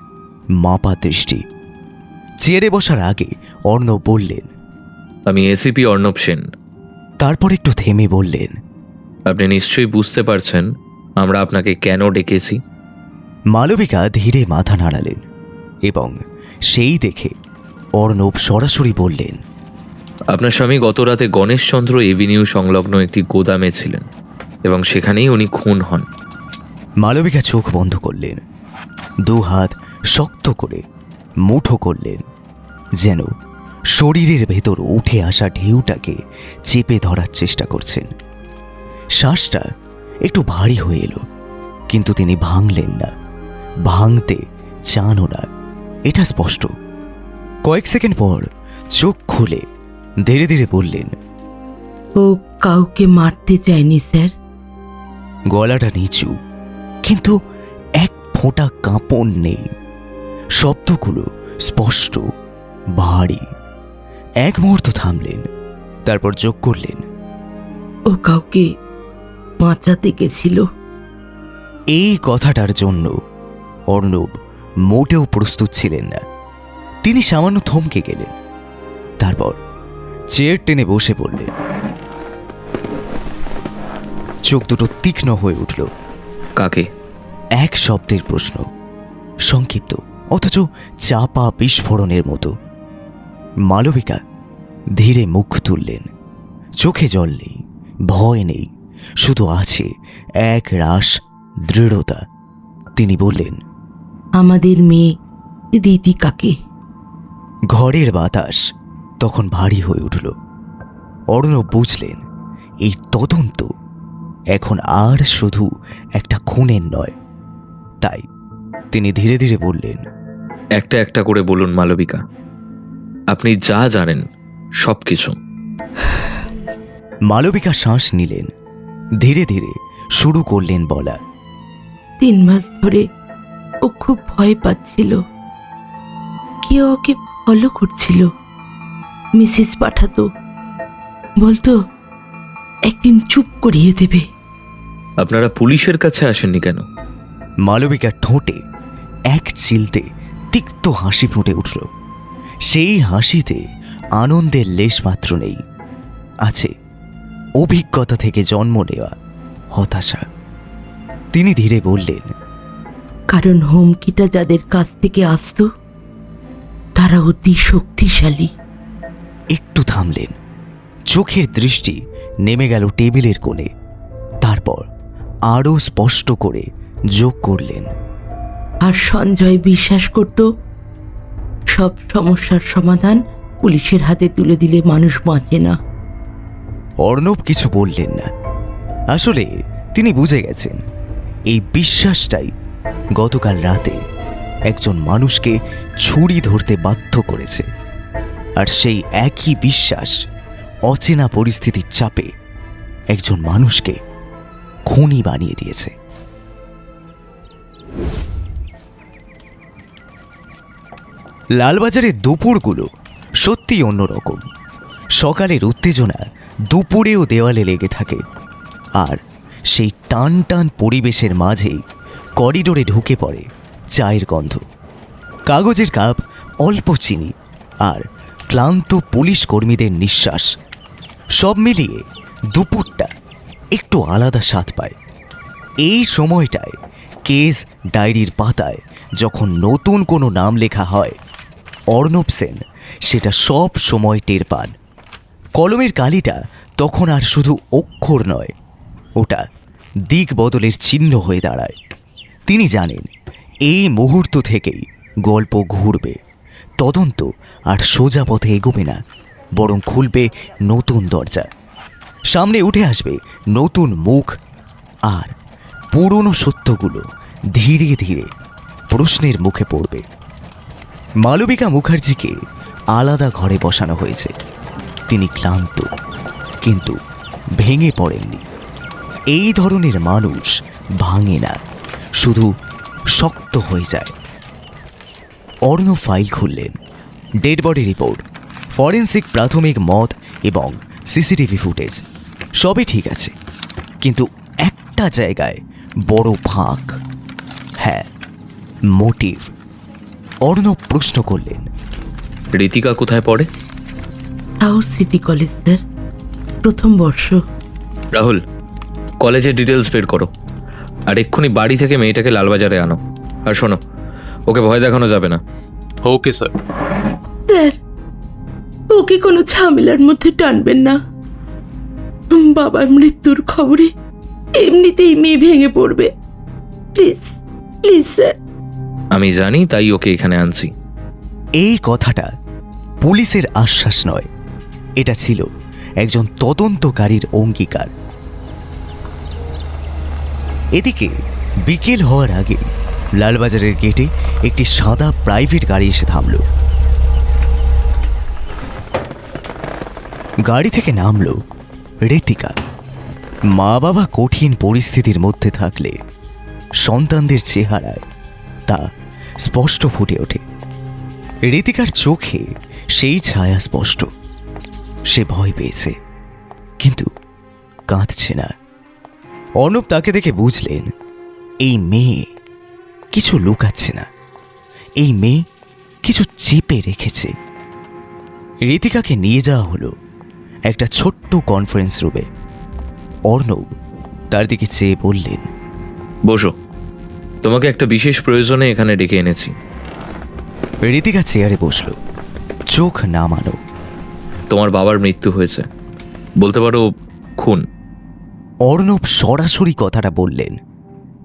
মাপা দৃষ্টি। চেয়ারে বসার আগে অর্ণব বললেন, আমি এসিপি অর্ণব সেন। তারপর একটু থেমে বললেন, আপনি নিশ্চয়ই বুঝতে পারছেন আমরা আপনাকে কেন ডেকেছি। মালবিকা ধীরে মাথা নাড়ালেন এবং সেই দেখে অর্ণব সরাসরি বললেন, আপনার স্বামী গত রাতে গণেশচন্দ্র এভিনিউ সংলগ্ন একটি গোদামে ছিলেন এবং সেখানেই উনি খুন হন। মালবিকা চোখ বন্ধ করলেন, 2 হাত শক্ত করে মুঠো করলেন, যেন শরীরের ভেতর উঠে আসা ঢেউটাকে চেপে ধরার চেষ্টা করছেন। শ্বাসটা একটু ভারী হয়ে এলো, কিন্তু তিনি ভাঙলেন না, ভাঙতে চানও না, এটা স্পষ্ট। কয়েক সেকেন্ড পর চোখ খুলে ধীরে ধীরে বললেন, ও কাউকে মারতে চায়নি স্যার। গলাটা নিচু, কিন্তু এক ফোঁটা কাঁপন নেই। শব্দগুলো স্পষ্ট, ভারী। এক মুহূর্ত থামলেন, তারপর যোগ করলেন, ও কাউকে বাঁচাতে গেছিল। এই কথাটার জন্য অর্ণব মোটেও প্রস্তুত ছিলেন না। তিনি সামান্য থমকে গেলেন, তারপর চেয়ার টেনে বসে পড়লেন। চোখ দুটো তীক্ষ্ণ হয়ে উঠল। কাকে? এক শব্দের প্রশ্ন, সংক্ষিপ্ত অথচ চাপা বিস্ফোরণের মতো। মালবিকা ধীরে মুখ তুললেন। চোখে জল নেই, ভয় নেই, শুধু আছে এক রাশ দৃঢ়তা। তিনি বললেন, আমাদের মেয়ে রীতিকাকে। ঘরের বাতাস তখন ভারী হয়ে উঠল। অর্ণব বুঝলেন, এই তদন্ত এখন আর শুধু একটা খুনের নয়। তাই তিনি ধীরে ধীরে বললেন, একটা একটা করে বলুন মালবিকা, আপনি যা জানেন সব কিছু। মালবিকা শ্বাস নিলেন, ধীরে ধীরে শুরু করলেন বলা। 3 মাস ধরে ও খুব ভয় পাচ্ছিল। কেউ ওকে ফলো করছিল, মেসেজ পাঠাতো, বলতো একদিন চুপ করিয়ে দেবে। আপনারা পুলিশের কাছে আসেননি কেন? মালবিকার ঠোঁটে এক চিলতে তিক্ত হাসি ফুটে উঠল। সেই হাসিতে আনন্দের লেশমাত্র নেই, আছে অভিজ্ঞতা থেকে জন্ম নেওয়া হতাশা। তিনি ধীরে বললেন, কারণ হুমকিটা যাদের কাছ থেকে আসতো তারা অতি শক্তিশালী। একটু থামলেন, চোখের দৃষ্টি নেমে গেল টেবিলের কোণে। তারপর আরও স্পষ্ট করে যোগ করলেন, আর সঞ্জয় বিশ্বাস করত সব সমস্যার সমাধান পুলিশের হাতে তুলে দিলে মানুষ বাঁচে না। অর্ণব কিছু বললেন না। আসলে তিনি বুঝে গেছেন, এই বিশ্বাসটাই গতকাল রাতে একজন মানুষকে ছুরি ধরতে বাধ্য করেছে। আর সেই একই বিশ্বাস অচেনা পরিস্থিতির চাপে একজন মানুষকে খুনি বানিয়ে দিয়েছে। লালবাজারের দুপুরগুলো সত্যি অন্যরকম। সকালের উত্তেজনা দুপুরেও দেওয়ালে লেগে থাকে, আর সেই টান টান পরিবেশের মাঝেই করিডোরে ঢুকে পড়ে চায়ের গন্ধ, কাগজের কাপ, অল্প চিনি আর ক্লান্ত পুলিশ কর্মীদের নিঃশ্বাস। সব মিলিয়ে দুপুরটা একটু আলাদা স্বাদ পায়। এই সময়টায় কেস ডায়েরির পাতায় যখন নতুন কোনো নাম লেখা হয়, অর্ণব সেন সেটা সব সময় টের পান। কলমের কালিটা তখন আর শুধু অক্ষর নয়, ওটা দিক বদলের চিহ্ন হয়ে দাঁড়ায়। তিনি জানেন, এই মুহূর্ত থেকেই গল্প ঘুরবে। তদন্ত আর সোজা পথে এগোবে না, বরং খুলবে নতুন দরজা। সামনে উঠে আসবে নতুন মুখ, আর পুরনো সত্যগুলো ধীরে ধীরে প্রশ্নের মুখে পড়বে। মালবিকা মুখার্জিকে আলাদা ঘরে বসানো হয়েছে। তিনি ক্লান্ত, কিন্তু ভেঙে পড়েননি। এই ধরনের মানুষ ভাঙে না, শুধু শক্ত হয়ে যায়। অর্ণব ফাইল খুললেন। ডেড বডি রিপোর্ট, ফরেন্সিক প্রাথমিক মত এবং সিসিটিভি ফুটেজ সবই ঠিক আছে, কিন্তু একটা জায়গায় বড় ফাঁক। হ্যাঁ, মোটিভ। অর্ণব প্রশ্ন করলেন, রীতিকা কোথায় পড়ে? সাউথ সিটি কলেজ স্যার, 1ম বর্ষ। রাহুল, কলেজের ডিটেলস বের করো, আর এক্ষুনি বাড়ি থেকে মেয়েটাকে লালবাজারে আনো। আর শোনো, ওকে ভয় দেখানো যাবে না। Okay sir. স্যার, ওকে কোনো ঝামেলার মধ্যে টানবেন না। বাবার মৃত্যুর খবরে এমনিতেই মেয়ে ভেঙে পড়বে। Please please sir. আমি জানি, তাই ওকে এখানে আনছি। এই কথাটা পুলিশের আশ্বাস নয়, এটা ছিল একজন তদন্তকারীর অঙ্গীকার। এদিকে বিকেল হওয়ার আগে লালবাজারের গেটে একটি সাদা প্রাইভেট গাড়ি এসে থামল। গাড়ি থেকে নামলো ঋতিকা। মা বাবা কঠিন পরিস্থিতির মধ্যে থাকলে সন্তানদের চেহারায় তা স্পষ্ট ফুটে ওঠে। ঋতিকার চোখে সেই ছায়া স্পষ্ট। সে ভয় পেয়েছে, কিন্তু কাঁদছে না। অর্ণব তাকে দেখে বুঝলেন এই মেয়ে কিছু লুকাচ্ছে না, এই মেয়ে কিছু চেপে রেখেছে। ঋতিকাকে নিয়ে যাওয়া হলো একটা ছোট্ট কনফারেন্স রুমে। অর্ণব তার দিকে চেয়ে বললেন, বসো, তোমাকে একটা বিশেষ প্রয়োজনে এখানে ডেকে এনেছি। ঋতিকা চেয়ারে বসল, চোখ নামানো। তোমার বাবার মৃত্যু হয়েছে, বলতে পারো খুন। অর্ণব সরাসরি কথাটা বললেন,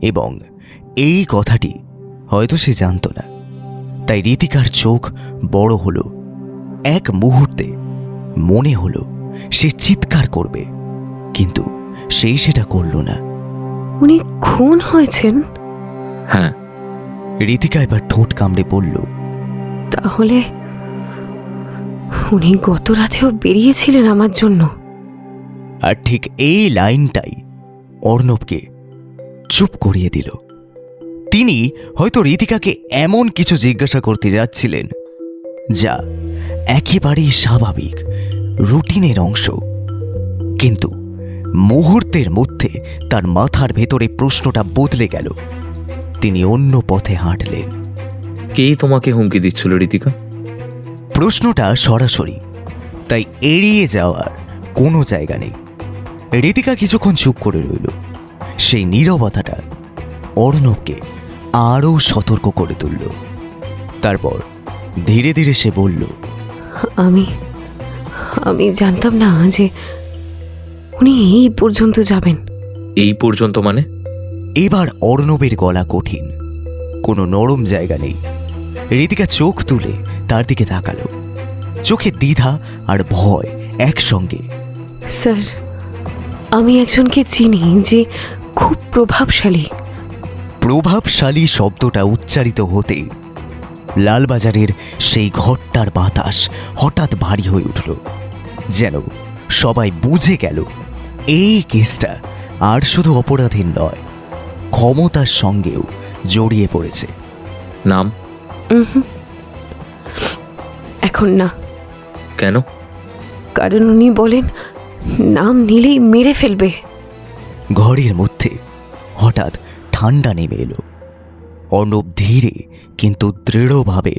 এবং এই কথাটি হয়তো সে জানত না। তাই ঋতিকার চোখ বড় হলো। এক মুহূর্তে মনে হলো সে চিৎকার করবে, কিন্তু সেই সেটা করল না। উনি খুন হয়েছেন? হ্যাঁ। ঋতিকা এবার ঠোঁট কামড়ে বলল, তাহলে উনি গত রাতেও বেরিয়েছিলেন আমার জন্য? আর ঠিক এই লাইনটাই অর্ণবকে চুপ করিয়ে দিল। তিনি হয়তো ঋতিকাকে এমন কিছু জিজ্ঞাসা করতে যাচ্ছিলেন যা একেবারেই স্বাভাবিক, রুটিনের অংশ, কিন্তু মুহূর্তের মধ্যে তার মাথার ভেতরে প্রশ্নটা বদলে গেল। তিনি অন্য পথে হাঁটলেন। কে তোমাকে হুমকি দিচ্ছিল ঋতিকা? প্রশ্নটা সরাসরি, তাই এড়িয়ে যাওয়ার কোনো জায়গা নেই। ঋতিকা কিছুক্ষণ চুপ করে রইল। সেই নীরবতাটা অর্ণবকে আরও সতর্ক করে তুলল। তারপর ধীরে ধীরে সে বলল, আমি জানতাম না যে উনি এই পর্যন্ত যাবেন। এই পর্যন্ত মানে? এবার অর্ণবের গলা কঠিন, কোনো নরম জায়গা নেই। ঋতিকা চোখ তুলে তার দিকে তাকালো, চোখে দ্বিধা আর ভয় একসঙ্গে। স্যার, আমি একজনকে চিনি যে খুব প্রভাবশালী। প্রভাবশালী শব্দটা উচ্চারিত হতেই লালবাজারের সেই ঘরটার বাতাস হঠাৎ ভারী হয়ে উঠল, যেন সবাই বুঝে গেল এই কেসটা আর শুধু অপরাধীর নয়, ক্ষমতার সঙ্গেও জড়িয়ে পড়েছে। নাম? এখন না। কেন? কারণ উনি বলেন নাম নিলেই মেরে ফেলবে। ঘরের মধ্যে হঠাৎ ঠান্ডা নেমে এলো। অর্ণব ধীরে কিন্তু দৃঢ়ভাবে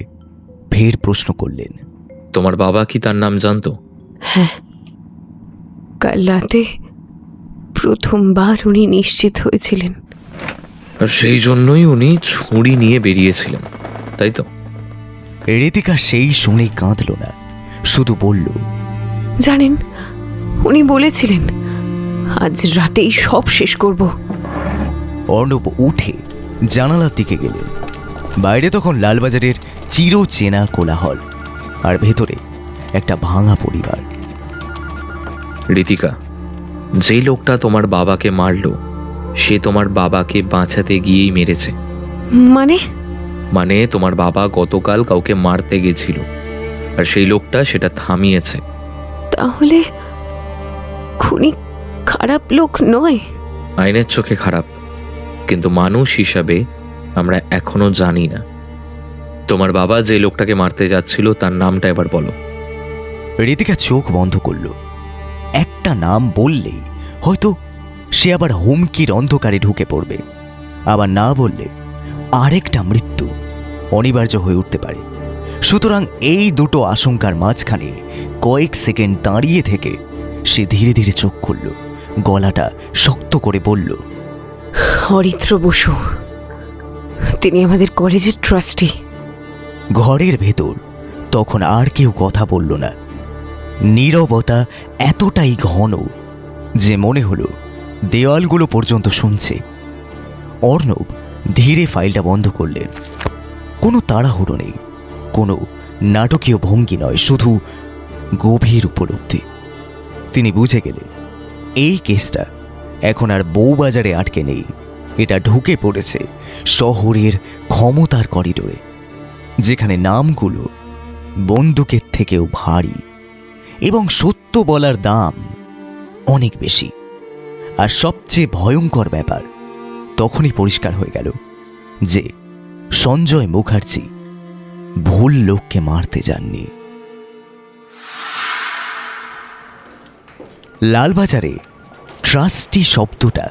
ফের প্রশ্ন করলেন, তোমার বাবা কি তার নাম জানতো? হ্যাঁ, কাল রাতে প্রথমবার উনি নিশ্চিত হয়েছিলেন। আর সেই জন্যই উনি ছুরি নিয়ে বেরিয়েছিলেন, তাই তো? ঋতিকা সেই শুনে কাঁদল না, শুধু বলল, জানেন, উনি বলেছিলেন আজ রাতেই সব শেষ করব। অর্ণব উঠে জানালার দিকে গেলেন। বাইরে তখন লালবাজারের চিরচেনা কোলাহল, আর ভেতরে একটা ভাঙা পরিবার। ঋতিকা, যেই লোকটা তোমার বাবাকে মারলো সে তোমার বাবাকে বাঁচাতে গিয়েই মেরেছে। মানে তোমার বাবা গতকাল কাউকে মারতে গেছিল, আর সেই লোকটা সেটা থামিয়েছে। তাহলে খুনি খারাপ লোক নয়? আইনের চোখে খারাপ, কিন্তু মানুষ হিসাবে আমরা এখনো জানি না। তোমার বাবা যে লোকটাকে মারতে যাচ্ছিল তার নামটা এবার বলো। ঋতিকা চোখ বন্ধ করল। একটা নাম বললেই হয়তো সে আবার হুমকির অন্ধকারে ঢুকে পড়বে, আবার না বললে আরেকটা মৃত্যু অনিবার্য হয়ে উঠতে পারে। সুতরাং এই দুটো আশঙ্কার মাঝখানে কয়েক সেকেন্ড দাঁড়িয়ে থেকে সে ধীরে ধীরে চোখ খুলল, গলাটা শক্ত করে বলল, হরিত্র বসু, তিনি আমাদের কলেজের ট্রাস্টি। ঘরের ভেতর তখন আর কেউ কথা বলল না। নীরবতা এতটাই ঘন যে মনে হলো দেওয়ালগুলো পর্যন্ত শুনছে। অর্ণব ধীরে ফাইলটা বন্ধ করলেন। কোনো তাড়াহুড়ো নেই, কোনো নাটকীয় ভঙ্গি নয়, শুধু গভীর উপলব্ধি। তিনি বুঝে গেলেন এই কেসটা এখন আর বউবাজারে আটকে নেই, এটা ঢুকে পড়েছে শহরের ক্ষমতার করিডোরে, যেখানে নামগুলো বন্দুকের থেকেও ভারী এবং সত্য সত্য বলার দাম অনেক বেশি। আর সবচেয়ে ভয়ঙ্কর ব্যাপার তখনই পরিষ্কার হয়ে গেল যে সঞ্জয় মুখার্জি ভুল লোককে মারতে যাননি। লালবাজারে ট্রাস্টি শব্দটা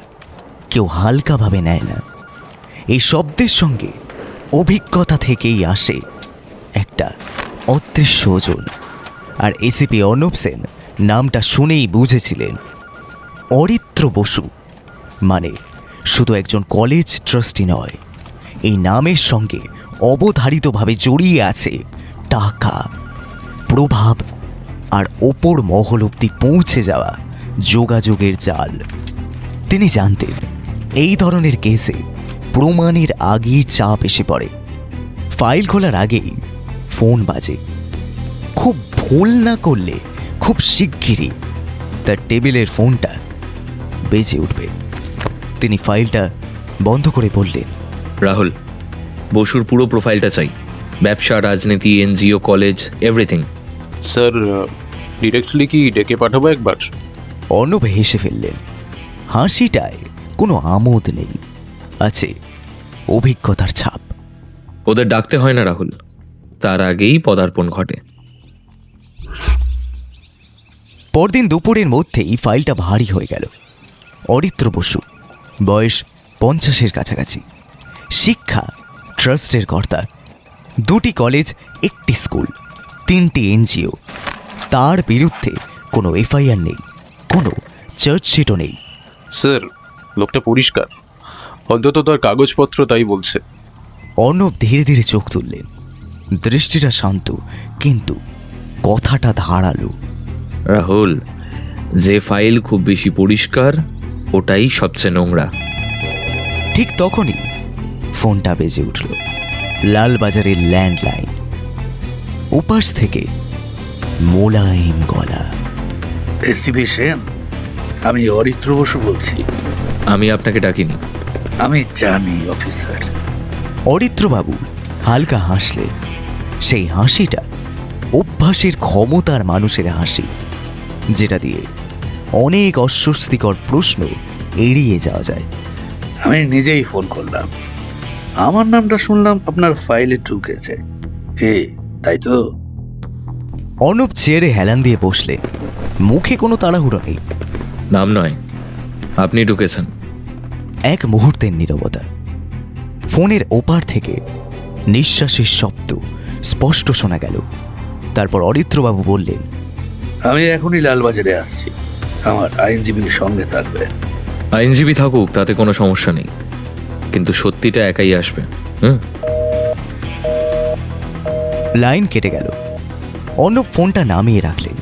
কেউ হালকাভাবে নেয় না। এই শব্দের সঙ্গে অভিজ্ঞতা থেকেই আসে একটা অদৃশ্য ওজন। আর এসিপি অর্ণব সেন নামটা শুনেই বুঝেছিলেন অরিত্র বসু মানে শুধু একজন কলেজ ট্রাস্টি নয়, এই নামের সঙ্গে অবধারিতভাবে জড়িয়ে আছে টাকা, প্রভাব আর ওপর মহল অব্দি পৌঁছে যাওয়া যোগাযোগের জাল। তিনি জানতেন এই ধরনের কেসে প্রমাণের আগেই চাপ এসে পড়ে। ফাইল খোলার আগেই ফোন বাজে। খুব ভুল না করলে খুব শিগগিরই তার টেবিলের ফোনটা বেজে উঠবে। তিনি ফাইলটা বন্ধ করে বললেন, রাহুল, বসুর পুরো প্রোফাইলটা চাই, ব্যবসা, রাজনীতি, NGO, college, everything. Sir directly কি ডেকে পাঠাবো একবার? অর্ণব হেসে ফেললেন। হাসিটায় কোনো আমোদ নেই, আছে অভিজ্ঞতার ছাপ। ওদের ডাকতে হয় না রাহুল, তার আগেই পদার্পণ ঘটে। পরদিন দুপুরের মধ্যেই ফাইলটা ভারী হয়ে গেল। অরিত্র বসু, বয়স 50-এর কাছাকাছি, শিক্ষা ট্রাস্টের কর্তা, 2টি কলেজ, 1টি স্কুল, 3টি এনজিও। তার বিরুদ্ধে কোনো এফআইআর নেই, কোনো চার্জশিটও নেই। স্যার লোকটা পরিষ্কার, অন্তত তার কাগজপত্র তাই বলছে। অর্ণব ধীরে ধীরে চোখ তুললেন। দৃষ্টিটা শান্ত, কিন্তু কথাটা ধারালো। রাহুল, যে ফাইল খুব বেশি পরিষ্কার ওটাই সবচেয়ে নোংরা। ঠিক তখনই ফোনটা বেজে উঠল। লালবাজারের ল্যান্ডলাইন। উপাস থেকে মোলায়েম গলা। এসিপি সেন, আমি অরিত্র বসু বলছি। আমি আপনাকে ডাকিনি। আমি জানি অফিসার। অরিত্রবাবু হালকা হাসলেন। সেই হাসিটা অভ্যাসের ক্ষমতার মানুষের হাসি, যেটা দিয়ে অনেক অস্বস্তিকর প্রশ্ন এড়িয়ে যাওয়া যায়। আমি নিজেই ফোন করলাম, আমার নামটা শুনলাম আপনার ফাইলে ঢুকেছে। হে, তাই তো? অর্ণব চেয়ারে হেলান দিয়ে বসলেন। মুখে কোনো তাড়াহুড়ো নেই। নাম নয়, আপনি ঢুকেছেন। এক মুহূর্তের নীরবতা। ফোনের ওপার থেকে নিঃশ্বাসের শব্দ স্পষ্ট শোনা গেল। তারপর অরিত্রবাবু বললেন, আমি এখনই লালবাজারে আসছি, আমার আইনজীবীর সঙ্গে থাকবে। আইনজীবী থাকুক, তাতে কোনো সমস্যা নেই, কিন্তু সত্যিটা একাই আসবে। লাইন কেটে গেল। অর্ণব ফোনটা নামিয়ে রাখলেন।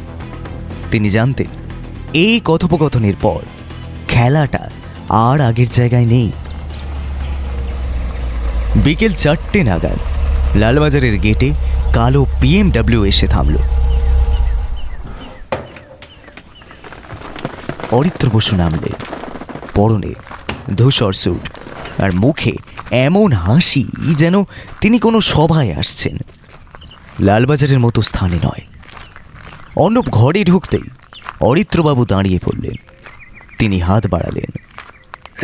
তিনি জানতেন এই কথোপকথনের পর খেলাটা আর আগের জায়গায় নেই। বিকেল 4টে নাগাদ লালবাজারের গেটে কালো BMW এসে থামল। অরিত্র বসু নামলেন। পরনে ধূসর স্যুট আর মুখে এমন হাসি যেন তিনি কোনো সভায় আসছেন। লালবাজারের মতো স্থানে নয়। অর্ণব ঘরে ঢুকতেই অরিত্রবাবু দাঁড়িয়ে পড়লেন। তিনি হাত বাড়ালেন।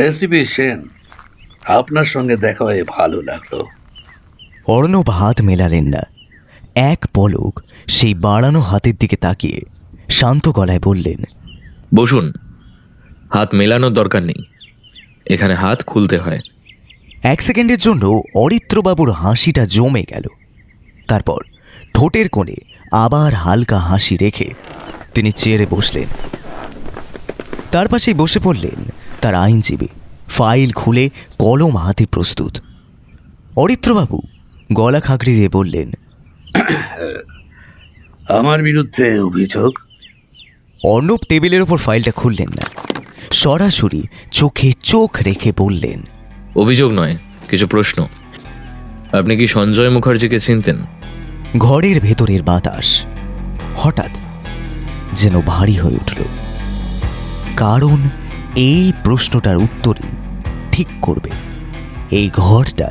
এসিপি সেন, আপনার সঙ্গে দেখা হয়ে ভালো লাগলো। অর্ণব হাত মেলালেন না। এক পলক সেই বাড়ানো হাতের দিকে তাকিয়ে শান্ত গলায় বললেন, বসুন। হাত মেলানোর দরকার নেই, এখানে হাত খুলতে হয়। 1 সেকেন্ডের জন্য অরিত্রবাবুর হাসিটা জমে গেল। তারপর ঠোঁটের কোণে আবার হালকা হাসি রেখে তিনি চেয়ারে বসলেন। তার পাশেই বসে পড়লেন তার আইনজীবী, ফাইল খুলে কলম হাতে প্রস্তুত। অরিত্রবাবু গলা খাঁকড়ি দিয়ে বললেন, আমার বিরুদ্ধে অভিযোগ? অর্ণব টেবিলের ওপর ফাইলটা খুললেন না, সরাসরি চোখে চোখ রেখে বললেন, অভিযোগ নয়, কিছু প্রশ্ন। আপনি কি সঞ্জয় মুখার্জিকে চিনতেন? ঘরের ভেতরের বাতাস হঠাৎ যেন ভারী হয়ে উঠল। কারণ এই প্রশ্নটার উত্তরই ঠিক করবে এই ঘরটা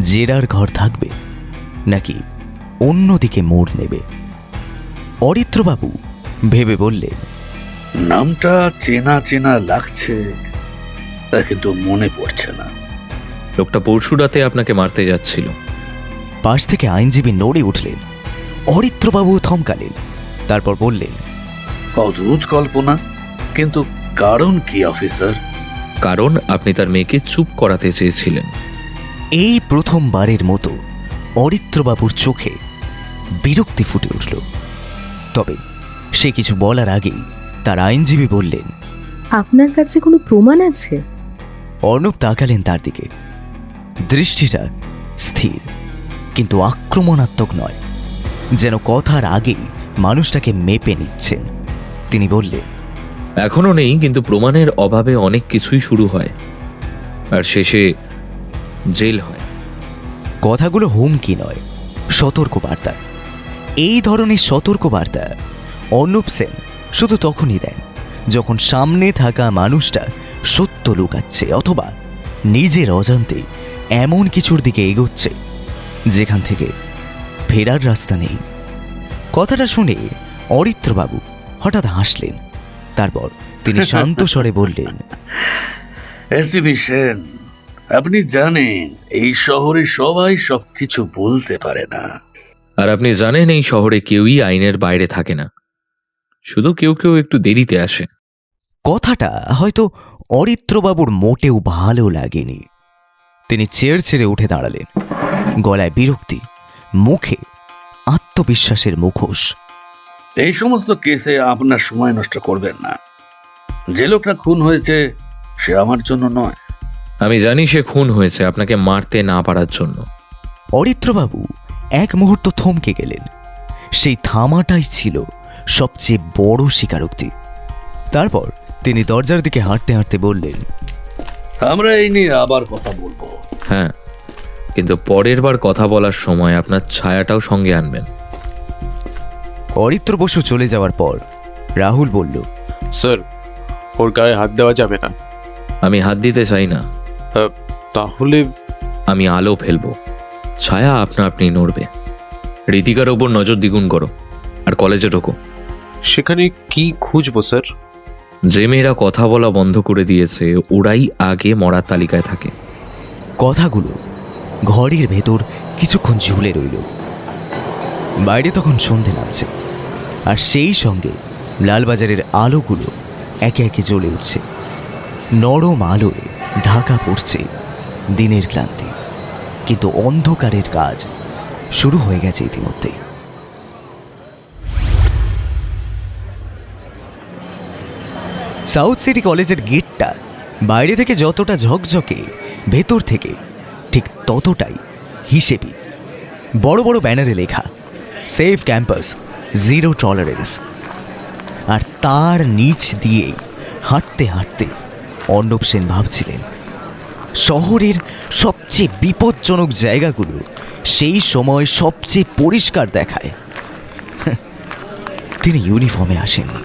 জেরার ঘর থাকবে নাকি অন্যদিকে মোড় নেবে। অরিত্রবাবু ভেবে বললেন, নামটা চেনা চেনা লাগছে, তা কিন্তু মনে পড়ছে না। লোকটা পরশু রাতে আপনাকে মারতে যাচ্ছিল। পাশ থেকে আইনজীবী নড়ে উঠলেন। অরিত্রবাবু থমকালেন, তারপর বললেন, অদ্ভুত কল্পনা, কিন্তু কারণ কি অফিসার? কারণ আপনি তার মেয়েকে চুপ করাতে চেয়েছিলেন। এই প্রথমবারের মতো অরিত্রবাবুর চোখে বিরক্তি ফুটে উঠল। তবে সে কিছু বলার আগেই তার আইনজীবী বললেন, আপনার কাছে কোনো প্রমাণ আছে? অর্ণব তাকালেন তার দিকে। দৃষ্টিটা স্থির কিন্তু আক্রমণাত্মক নয়, যেন কথার আগেই মানুষটাকে মেপে নিচ্ছেন। তিনি বললেন, এখনো নেই, কিন্তু প্রমাণের অভাবে অনেক কিছুই শুরু হয় আর শেষে জেল হয়। কথাগুলো হুমকি নয়, সতর্কবার্তা। এই ধরনের সতর্কবার্তা অর্ণব সেন শুধু তখনই দেন যখন সামনে থাকা মানুষটা সত্য লুকাচ্ছে অথবা নিজের অজান্তে এমন কিছুর দিকে এগোচ্ছে যেখান থেকে ফেরার রাস্তা নেই। কথাটা শুনে অরিত্রবাবু হঠাৎ হাসলেন। তারপর তিনি শান্ত স্বরে বললেন, এসিপি সেন, আপনি জানেন এই শহরে সবাই সবকিছু বলতে পারে না। আর আপনি জানেন এই শহরে কেউই আইনের বাইরে থাকে না, শুধু কেউ কেউ একটু দেরিতে আসে। কথাটা হয়তো অরিত্রবাবুর মোটেও ভালো লাগেনি। তিনি চেয়ার ছেড়ে উঠে দাঁড়ালেন, গলায় বিরক্তি, মুখে আত্মবিশ্বাসের মুখোশ। এই সমস্ত কেসে আপনার সময় নষ্ট করবেন না। যে লোকটা খুন হয়েছে সে আমার জন্য নয়। আমি জানি সে খুন হয়েছে আপনাকে মারতে না পারার জন্য। অরিত্রবাবু এক মুহূর্ত থমকে গেলেন। সেই থামাটাই ছিল সবচেয়ে বড় স্বীকারোক্তি। তারপর তিনি দরজার দিকে হাঁটতে হাঁটতে বললেন, আমরা এই নিয়ে আবার কথা বলবো। হ্যাঁ, কিন্তু পরের বার কথা বলার সময় আপনার ছায়াটাও সঙ্গে আনবেন। অরিত্র বসু চলে যাওয়ার পর রাহুল বলল, স্যার, ওর গায়ে হাত দেওয়া যাবে না। আমি হাত দিতে চাই না। তাহলে আমি আলো ফেলবো, ছায়া আপনা আপনি নড়বে। রীতিকার ওপর নজর দ্বিগুণ করো আর কলেজে ঢোকো। সেখানে কি খুঁজবো স্যার? যে মেয়েরা কথা বলা বন্ধ করে দিয়েছে ওরাই আগে মরার তালিকায় থাকে। কথাগুলো ঘরের ভেতর কিছুক্ষণ ঝুলে রইল। বাইরে তখন সন্ধে নামছে, আর সেই সঙ্গে লালবাজারের আলোগুলো একে একে জ্বলে উঠছে। নরম আলোয় ঢাকা পড়ছে দিনের ক্লান্তি, কিন্তু অন্ধকারের কাজ শুরু হয়ে গেছে ইতিমধ্যে। সাউথ সিটি কলেজের গেটটা বাইরে থেকে যতটা ঝকঝকে, ভেতর থেকে ঠিক ততটাই হিসেবি। বড় বড় ব্যানারে লেখা, সেফ ক্যাম্পাস, জিরো টলারেন্স। আর তার নিচ দিয়েই হাঁটতে হাঁটতে অর্ণব সেন ভাবছিলেন, শহরের সবচেয়ে বিপজ্জনক জায়গাগুলো সেই সময় সবচেয়ে পরিষ্কার দেখায়। তিনি ইউনিফর্মে আসেননি,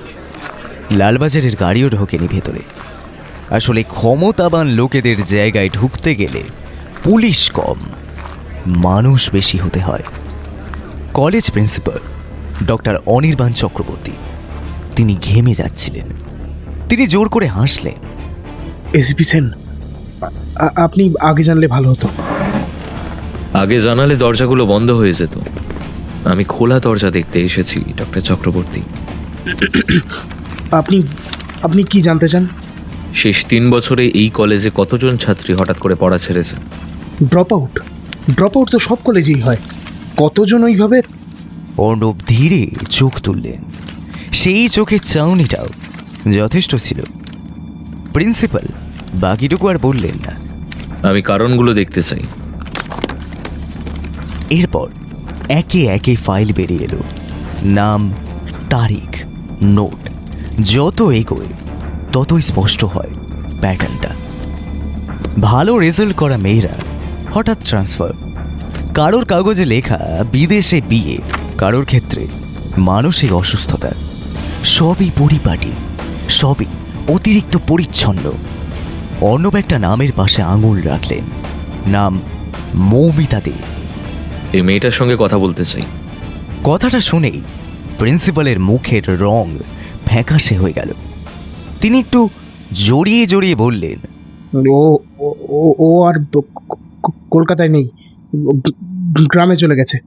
লালবাজারের গাড়িও ঢোকেনি ভেতরে। আসলে ক্ষমতাবান লোকেদের জায়গায় ঢুকতে গেলে পুলিশ কম, মানুষ বেশি হতে হয়। College principal doctor Anirban Chakraborty, তিনি ঘেমে যাচ্ছিলেন। তিনি জোর করে হাসলেন। এসিপি সেন, আপনি আগে জানলে ভালো হতো। আগে জানালে দরজাগুলো বন্ধ হয়ে যেত। আমি খোলা দরজা দেখতে এসেছি ডক্টর চক্রবর্তী। আপনি আপনি কি জানতে চান? শেষ 3 বছরে এই কলেজে কতজন ছাত্রী হঠাৎ করে পড়া ছেড়েছে? ড্রপ আউট তো সব কলেজেই হয়। কতজন ওইভাবে? অর্ণব ধীরে চোখ তুললেন। সেই চোখের চাউনিটাও যথেষ্ট ছিল। প্রিন্সিপাল বাকিটুকু আর বললেন না। আমি কারণগুলো দেখতে চাই। এরপর একে একে ফাইল বেরিয়ে এলো, নাম, তারিখ, নোট। যত এগোয় ততই স্পষ্ট হয় প্যাটার্নটা। ভালো রেজাল্ট করা মেয়েরা হঠাৎ ট্রান্সফার, কারোর কাগজে লেখা বিদেশে বিয়ে, কারোর ক্ষেত্রে মানসিক অসুস্থতা। সবই পরিপাটি, সবই অতিরিক্ত পরিচ্ছন্ন। অর্ণব একটা নামের পাশে আঙুল রাখলেন, নাম মৌমিতা দে। এই মেয়েটার সঙ্গে কথা বলতে চাই। কথাটা শুনেই প্রিন্সিপালের মুখের রং ফ্যাকাশে হয়ে গেল। তিনি একটু জড়িয়ে জড়িয়ে বললেন, ও ও- ও- ও আর কলকাতায় নেই, গ্রামে চলে গেছে।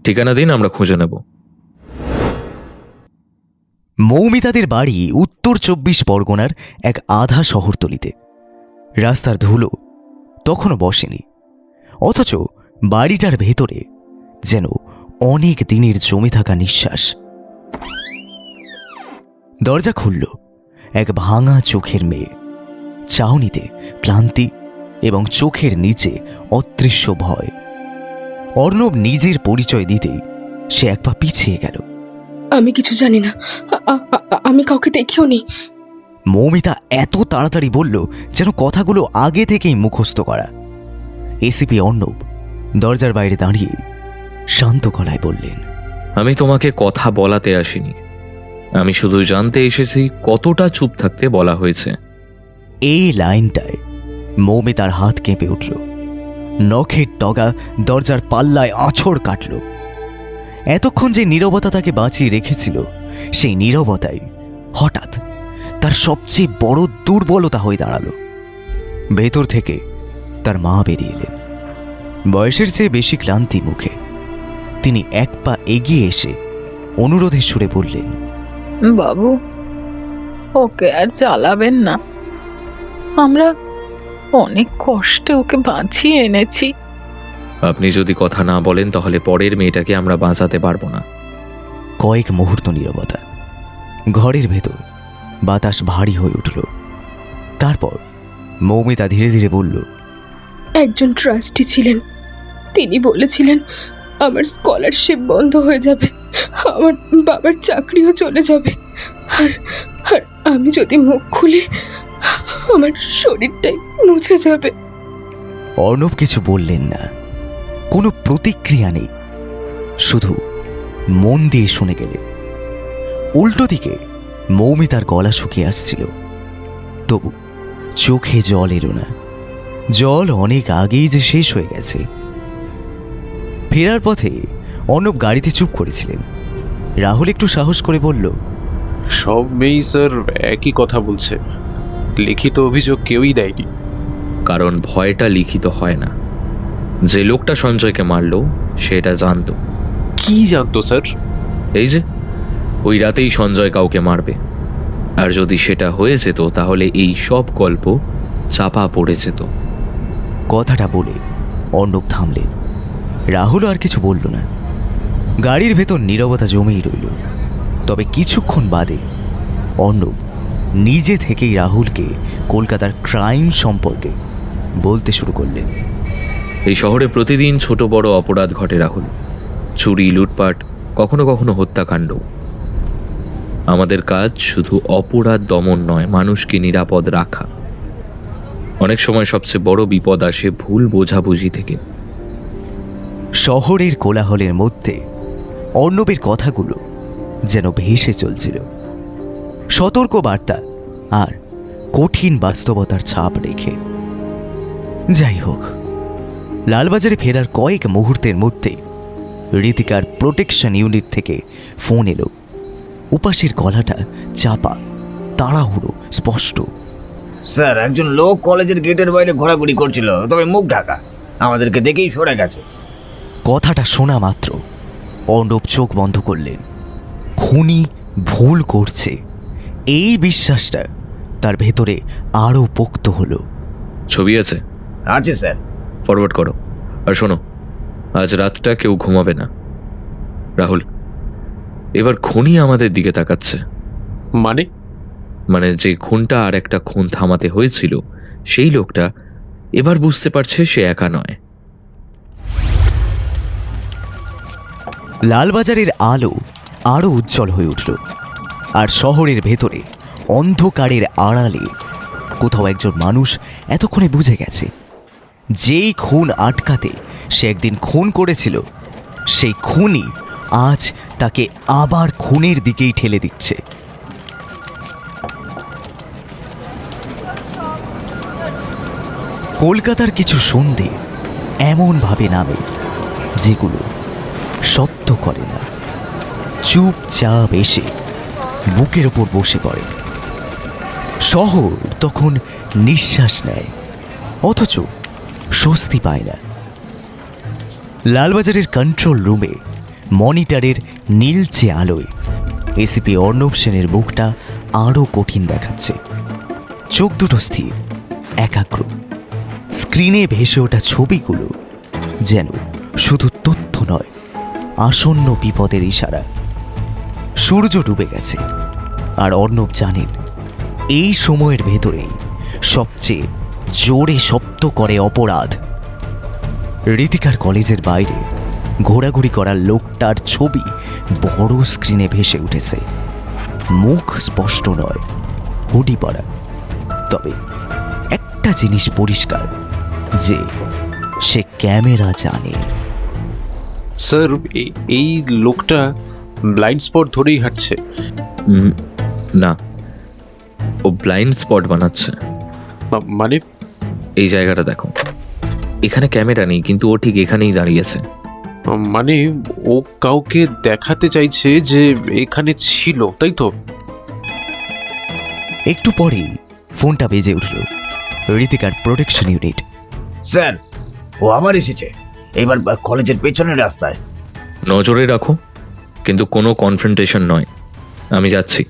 ঠিকানা দিন, আমরা খুঁজে নেব। মৌমিতাদের বাড়ি উত্তর 24 পরগনার এক আধা শহরতলিতে। রাস্তার ধুলো তখনও বসেনি, অথচ বাড়িটার ভেতরে যেন অনেক দিনের জমে থাকা নিঃশ্বাস। দরজা খুলল এক ভাঙা চোখের মেয়ে, চাউনিতে ক্লান্তি এবং চোখের নিচে অদৃশ্য ভয়। অর্ণব নিজের পরিচয় দিতেই সে এক পা পিছিয়ে গেল। আমি কিছু জানি না, আমি কাউকে দেখেও নি। মৌমিতা এত তাড়াতাড়ি বলল যেন কথাগুলো আগে থেকেই মুখস্থ করা। এসিপি অর্ণব দরজার বাইরে দাঁড়িয়ে শান্ত গলায় বললেন, আমি তোমাকে কথা বলাতে আসিনি, আমি শুধু জানতে এসেছি কতটা চুপ থাকতে বলা হয়েছে। এই লাইনটায় মৌমিতার হাত কেঁপে উঠল। নখের ডগা দরজার পাল্লায় আঁচড় কাটল। এতক্ষণ যে নীরবতা তাকে বাঁচিয়ে রেখেছিল, সেই নীরবতাই হঠাৎ তার সবচেয়ে বড় দুর্বলতা হয়ে দাঁড়ালো। ভেতর থেকে তার মা বেরিয়ে এলেন, বয়সের চেয়ে বেশি ক্লান্তি মুখে। তিনি এক পা এগিয়ে এসে অনুরোধের সুরে বললেন, বাবু, ওকে আর জ্বালাবেন না, আমরা অনেক কষ্টে ওকে বাঁচিয়ে এনেছি। আপনি যদি কথা না বলেন তাহলে পরের মেয়েটাকে আমরা বাঁচাতে পারবো না। কয়েক মুহূর্ত নীরবতা। ঘরের ভেতর বাতাস ভারী হয়ে উঠল। তারপর মৌমিতা ধীরে ধীরে বলল, একজন ট্রাস্টি ছিলেন, তিনি বলেছিলেন আমার স্কলারশিপ বন্ধ হয়ে যাবে, আমার বাবার চাকরিও চলে যাবে, আর আর আমি যদি মুখ খুলি আমার শরীরটাই মুছে যাবে। অর্ণব কিছু বললেন না, কোনো প্রতিক্রিয়া নেই, শুধু মন দিয়ে শুনে গেলেন। উল্টো দিকে মৌমিতার গলা শুকিয়ে আসছিল, তবু চোখে জল এলো না। জল অনেক আগেই যে শেষ হয়ে গেছে। ফেরার পথে অর্ণব গাড়িতে চুপ করেছিলেন। রাহুল একটু সাহস করে বলল, সব মেয়েই স্যার একই কথা বলছে, লিখিত অভিযোগ কেউই দেয়নি। কারণ ভয়টা লিখিত হয় না। যে লোকটা সঞ্জয়কে মারলো সেটা জানতো। কি জানতো স্যার? এই যে ওই রাতেই সঞ্জয় কাউকে মারবে, আর যদি সেটা হয়ে যেত তাহলে এই সব গল্প চাপা পড়ে যেত। কথাটা বলে অর্ণব থামলেন। রাহুল আর কিছু বলল না। গাড়ির ভেতর নীরবতা জমেই রইল। তবে কিছুক্ষণ বাদে অর্ণব নিজে থেকেই রাহুলকে কলকাতার ক্রাইম সম্পর্কে বলতে শুরু করলেন। এই শহরে প্রতিদিন ছোট বড় অপরাধ ঘটে রাহুল, চুরি, লুটপাট, কখনো কখনো হত্যাকাণ্ড। আমাদের কাজ শুধু অপরাধ দমন নয়, মানুষকে নিরাপদ রাখা। অনেক সময় সবচেয়ে বড় বিপদ আসে ভুল বোঝাবুঝি থেকে। শহরের কোলাহলের মধ্যে অর্ণবের কথাগুলো যেন ভেসে চলছিল, সতর্ক বার্তা আর কঠিন বাস্তবতার ছাপ রেখে। যাই হোক, লালবাজারে ফেরার কয়েক মুহূর্তের মধ্যে ঋতিকার প্রোটেকশন ইউনিট থেকে ফোন এলো। উপাসের গলাটা চাপা, তাড়াহুড়ো, স্পষ্ট। স্যার, একজন লোক কলেজের গেটের বাইরে ঘোরাঘুরি করছিল, তবে মুখ ঢাকা, আমাদেরকে দেখেই সরে গেছে। কথাটা শোনা মাত্র অর্ণব চোখ বন্ধ করলেন। খুনি ভুল করছে, এই বিশ্বাসটা তার ভেতরে আরও পোক্ত হলো। ছবি আছে? আছে স্যার। ফরওয়ার্ড করো। আর শোনো, আজ রাতটা কেউ ঘুমাবে না। রাহুল, এবার খুনি আমাদের দিকে তাকাচ্ছে। মানে যে খুনটা আর একটা খুন থামাতে হয়েছিল, সেই লোকটা এবার বুঝতে পারছে সে একা নয়। লালবাজারের আলো আরও উজ্জ্বল হয়ে উঠল, আর শহরের ভেতরে অন্ধকারের আড়ালে কোথাও একজন মানুষ এতক্ষণে বুঝে গেছে, যেই খুন আটকাতে সে একদিন খুন করেছিল, সেই খুনই আজ তাকে আবার খুনের দিকেই ঠেলে দিচ্ছে। কলকাতার কিছু সন্ধে এমনভাবে নামে যেগুলো শব্দ করে না, চুপচাপ এসে বুকের ওপর বসে পড়ে। শহর তখন নিঃশ্বাস নেয়, অথচ স্বস্তি পায় না। লালবাজারের কন্ট্রোল রুমে মনিটরের নীলচে আলোয় এসিপি অর্ণব সেনের মুখটা আরও কঠিন দেখাচ্ছে। চোখ দুটো স্থির, একাগ্র। স্ক্রিনে ভেসে ওঠা ছবিগুলো যেন শুধু তথ্য নয়, আসন্ন বিপদের ইশারা। সূর্য ডুবে গেছে, আর অর্ণব জানেন এই সময়ের ভেতরেই সবচেয়ে জোরে শব্দ করে অপরাধ। ঋতিকার কলেজের বাইরে ঘোরাঘুরি করা লোকটার ছবি বড় স্ক্রিনে ভেসে উঠেছে। মুখ স্পষ্ট নয়, হুডি পরা। তবে একটা জিনিস পরিষ্কার, যে সে ক্যামেরা জানে। স্যার, এই লোকটা ব্লাইন্ড স্পট ধরেই হাঁটছে। না, ও ব্লাইন্ড স্পট বানাচ্ছে। মানে? এই জায়গাটা দেখো, এখানে ক্যামেরা নেই, কিন্তু ও ঠিক এখানেই দাঁড়িয়েছে। মানে ও কাউকে দেখাতে চাইছে যে এখানে ছিল, তাই তো? একটু পরেই ফোনটা বেজে উঠল। ঋতিকার প্রোটেকশন ইউনিট। স্যার, ও আবার এসেছে, এবার কলেজের পেছনের রাস্তায়। নজরে রাখো, কিন্তু কোনো কনফ্রন্টেশন নয়। আমি যাচ্ছি।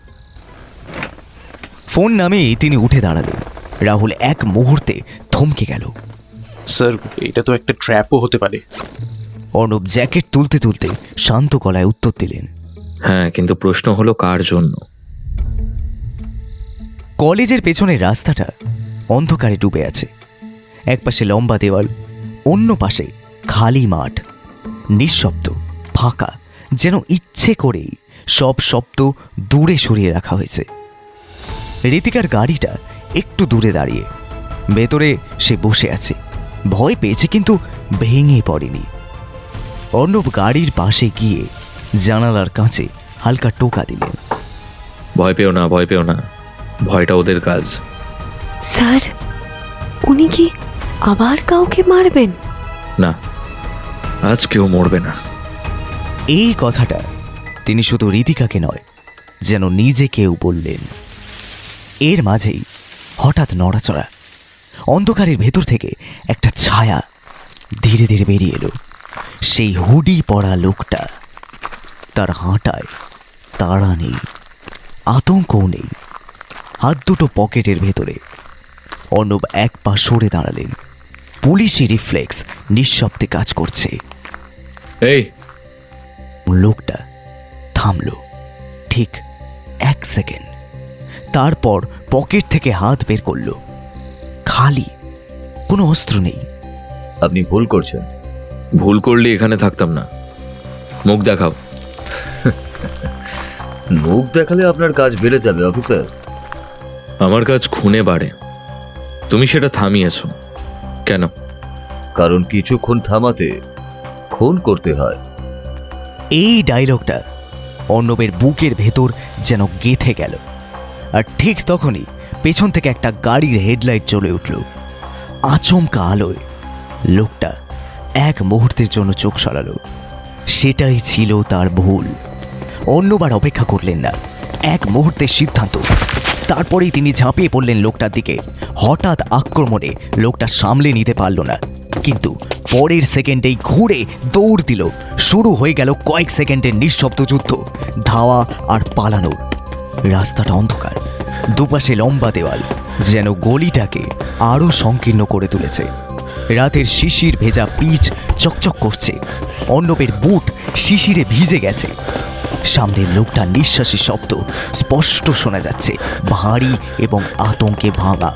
ফোন নামেই তিনি উঠে দাঁড়ালেন। রাহুল এক মুহূর্তে থমকে গেল। স্যার, এটা তো একটা ট্র্যাপও হতে পারে। অর্ণব জ্যাকেট তুলতে তুলতে শান্ত গলায় উত্তর দিলেন, হ্যাঁ, কিন্তু প্রশ্ন হলো কার জন্য? কলেজের পেছনের রাস্তাটা অন্ধকারে ডুবে আছে। একপাশে লম্বা দেওয়াল, অন্য পাশে খালি মাঠ, নিঃশব্দ, ফাঁকা, যেন ইচ্ছে করেই সব শব্দ দূরে সরিয়ে রাখা হয়েছে। ঋতিকার গাড়িটা একটু দূরে দাঁড়িয়ে, ভেতরে সে বসে আছে। ভয় পেয়েছে, কিন্তু ভেঙে পড়েনি। অর্ণব গাড়ির পাশে গিয়ে জানালার কাছে হালকা টোকা দিলেন। ভয় পেও না, ভয় পেও না, ভয়টা ওদের কাজ। স্যার, উনি কি আবার কাউকে মারবেন? না, আজ কেউ মরবে না। এই কথাটা তিনি শুধু ঋতিকাকে নয়, যেন নিজেকেও বললেন। এর মাঝেই হঠাৎ নড়াচড়া। অন্ধকারের ভেতর থেকে একটা ছায়া ধীরে ধীরে বেরিয়ে এলো। সেই হুডি পরা লোকটা। তার হাঁটায় তাড়া নেই, আতঙ্কও নেই। হাত দুটো পকেটের ভেতরে। অর্ণব এক পা সরে দাঁড়ালেন। পুলিশি রিফ্লেক্স নিঃশব্দে কাজ করছে। এই লোকটা থামল ঠিক 1 সেকেন্ড। তারপর পকেট থেকে হাত বের করল, খালি, কোনো অস্ত্র নেই। আপনি ভুল করছেন। ভুল করলে এখানে থাকতাম না। মুখ দেখাও। মুখ দেখালে আপনার কাজ বেড়ে যাবে অফিসার। আমার কাজ খুনে বাড়ে, তুমি সেটা থামিয়েছো কেন? কারণ কিছু খুন থামাতে খুন করতে হয়। এই ডায়লগটা অর্ণবের বুকের ভেতর যেন গেঁথে গেল। আর ঠিক তখনই পেছন থেকে একটা গাড়ির হেডলাইট জ্বলে উঠল। আচমকা আলোয় লোকটা এক মুহূর্তের জন্য চোখ সরালো। সেটাই ছিল তার ভুল। অর্ণব আর অপেক্ষা করলেন না, এক মুহূর্তের সিদ্ধান্ত। তারপরেই তিনি ঝাঁপিয়ে পড়লেন লোকটার দিকে। হঠাৎ আক্রমণে লোকটা সামলে নিতে পারল না, কিন্তু পরের সেকেন্ডেই ঘুরে দৌড় দিল। শুরু হয়ে গেল কয়েক সেকেন্ডের নিঃশব্দ যুদ্ধ, ধাওয়া আর পালানোর। রাস্তাটা অন্ধকার, দুপাশে লম্বা দেওয়াল যেন গলিটাকে আরও সংকীর্ণ করে তুলেছে। রাতের শিশির ভেজা পিচ চকচক করছে। অর্ণবের বুট শিশিরে ভিজে গেছে। সামনের লোকটার নিঃশ্বাসের শব্দ স্পষ্ট শোনা যাচ্ছে, ভারী এবং আতঙ্কে ভাঙা।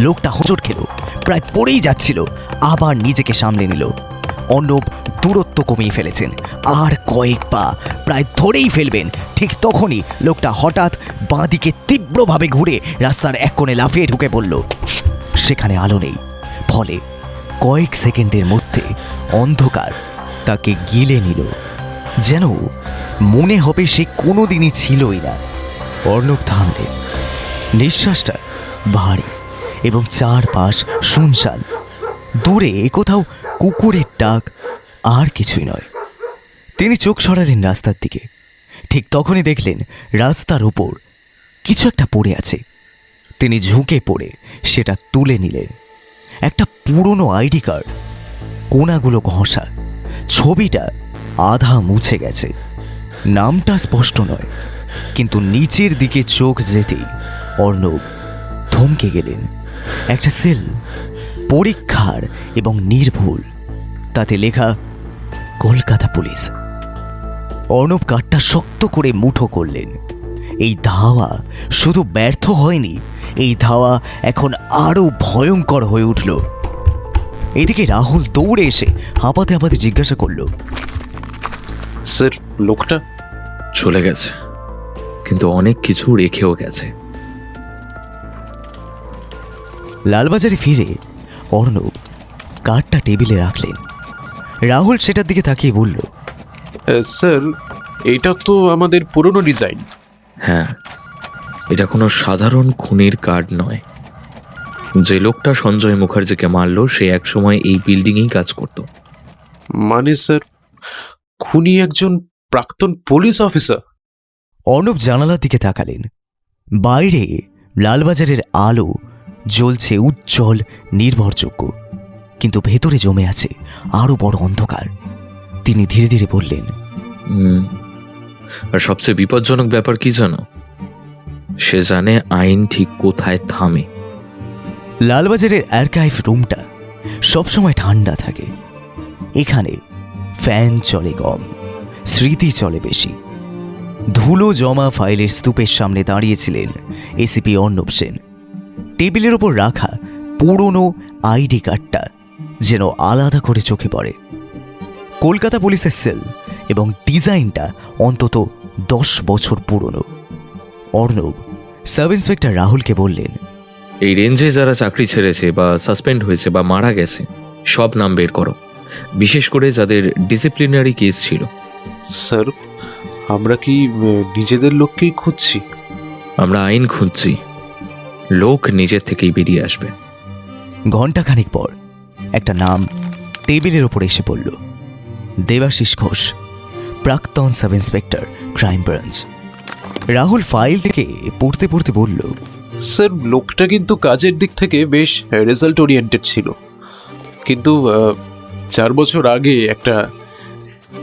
লোকটা হোঁচট খেল, প্রায় পড়েই যাচ্ছিল, আবার নিজেকে সামলে নিল। অর্ণব দূরত্ব কমিয়ে ফেলেছেন, আর কয়েক পা প্রায় ধরেই ফেলবেন। ঠিক তখনই লোকটা হঠাৎ বাঁদিকে তীব্রভাবে ঘুরে রাস্তার এক কোণে লাফিয়ে ঢুকে পড়ল। সেখানে আলো নেই, ফলে কয়েক সেকেন্ডের মধ্যে অন্ধকার তাকে গিলে নিল। যেন মনে হবে সে কোনোদিনই ছিলই না। অর্ণব থামলেন, নিঃশ্বাসটা ভারী এবং চারপাশ শুনশান। দূরে কোথাও কুকুরের ডাক, আর কিছুই নয়। তিনি চোখ সরালেন রাস্তার দিকে। ঠিক তখনই দেখলেন রাস্তার উপর কিছু একটা পড়ে আছে। তিনি ঝুঁকে পড়ে সেটা তুলে নিলেন। একটা পুরনো আইডি কার্ড, কোনাগুলো ঘষা, ছবিটা আধা মুছে গেছে। নামটা স্পষ্ট নয়, কিন্তু নিচের দিকে চোখ যেতেই অর্ণব থমকে গেলেন। একটা সেল, পরীক্ষার এবং নির্ভুল, তাতে লেখা কলকাতা পুলিশ। অর্ণব কার্ডটা শক্ত করে মুঠো করলেন। এই ধাওয়া শুধু ব্যর্থ হয়নি, এই ধাওয়া এখন আরো ভয়ঙ্কর হয়ে উঠল। এদিকে রাহুল দৌড়ে এসে হাঁপাতে হাঁপাতে জিজ্ঞাসা করলো, স্যার লোকটা চলে গেছে, কিন্তু অনেক কিছু রেখেও গেছে। লালবাজারে ফিরে অর্ণব কার্ডটা টেবিলে রাখলেন। রাহুল সেটার দিকে তাকিয়ে বলল, স্যার এটা তো আমাদের পুরনো ডিজাইন। হ্যাঁ, এটা কোনো সাধারণ খুনির কার্ড নয়। যে লোকটা সঞ্জয় মুখার্জিকে মারল সে একসময় এই বিল্ডিংয়েই কাজ করত। মানে স্যার খুনি একজন প্রাক্তন পুলিশ অফিসার? অর্ণব জানালার দিকে তাকালেন। বাইরে লালবাজারের আলো জ্বলছে উজ্জ্বল, নির্ভরযোগ্য, কিন্তু ভেতরে জমে আছে আরো বড় অন্ধকার। তিনি ধীরে ধীরে বললেন, আর সবচেয়ে বিপজ্জনক ব্যাপার কি জানো? সে জানে আইন ঠিক কোথায় থামে। লালবাজারের আর্কাইভ রুমটা সবসময় ঠান্ডা থাকে। এখানে ফ্যান চলে কম, স্মৃতি চলে বেশি। ধুলো জমা ফাইলের স্তূপের সামনে দাঁড়িয়েছিলেন এসিপি অর্ণব সেন। টেবিলের ওপর রাখা পুরনো আইডি কার্ডটা যেন আলাদা করে চোখে পড়ে। কলকাতা পুলিশের সেল এবং ডিজাইনটা অন্তত 10 বছর পুরনো। অর্ণব সাব ইন্সপেক্টর রাহুলকে বললেন, এই রেঞ্জে যারা চাকরি ছেড়েছে বা সাসপেন্ড হয়েছে বা মারা গেছে সব নাম বের করো, বিশেষ করে যাদের ডিসিপ্লিনারি কেস ছিল। স্যার আমরা কি নিজেদের লোককেই খুঁজছি? আমরা আইন খুঁজছি, লোক নিজের থেকেই বেরিয়ে আসবে। ঘণ্টাখানিক পর একটা নাম টেবিলের ওপর এসে পড়ল, দেবাশিস ঘোষ, প্রাক্তন sub inspector, crime branch. Rahul file থেকে পড়তে পড়তে বলল, স্যার লোকটা কিন্তু কাজের দিক থেকে বেশ রেজাল্ট ওরিয়েন্টেড ছিল, কিন্তু 4 বছর আগে একটা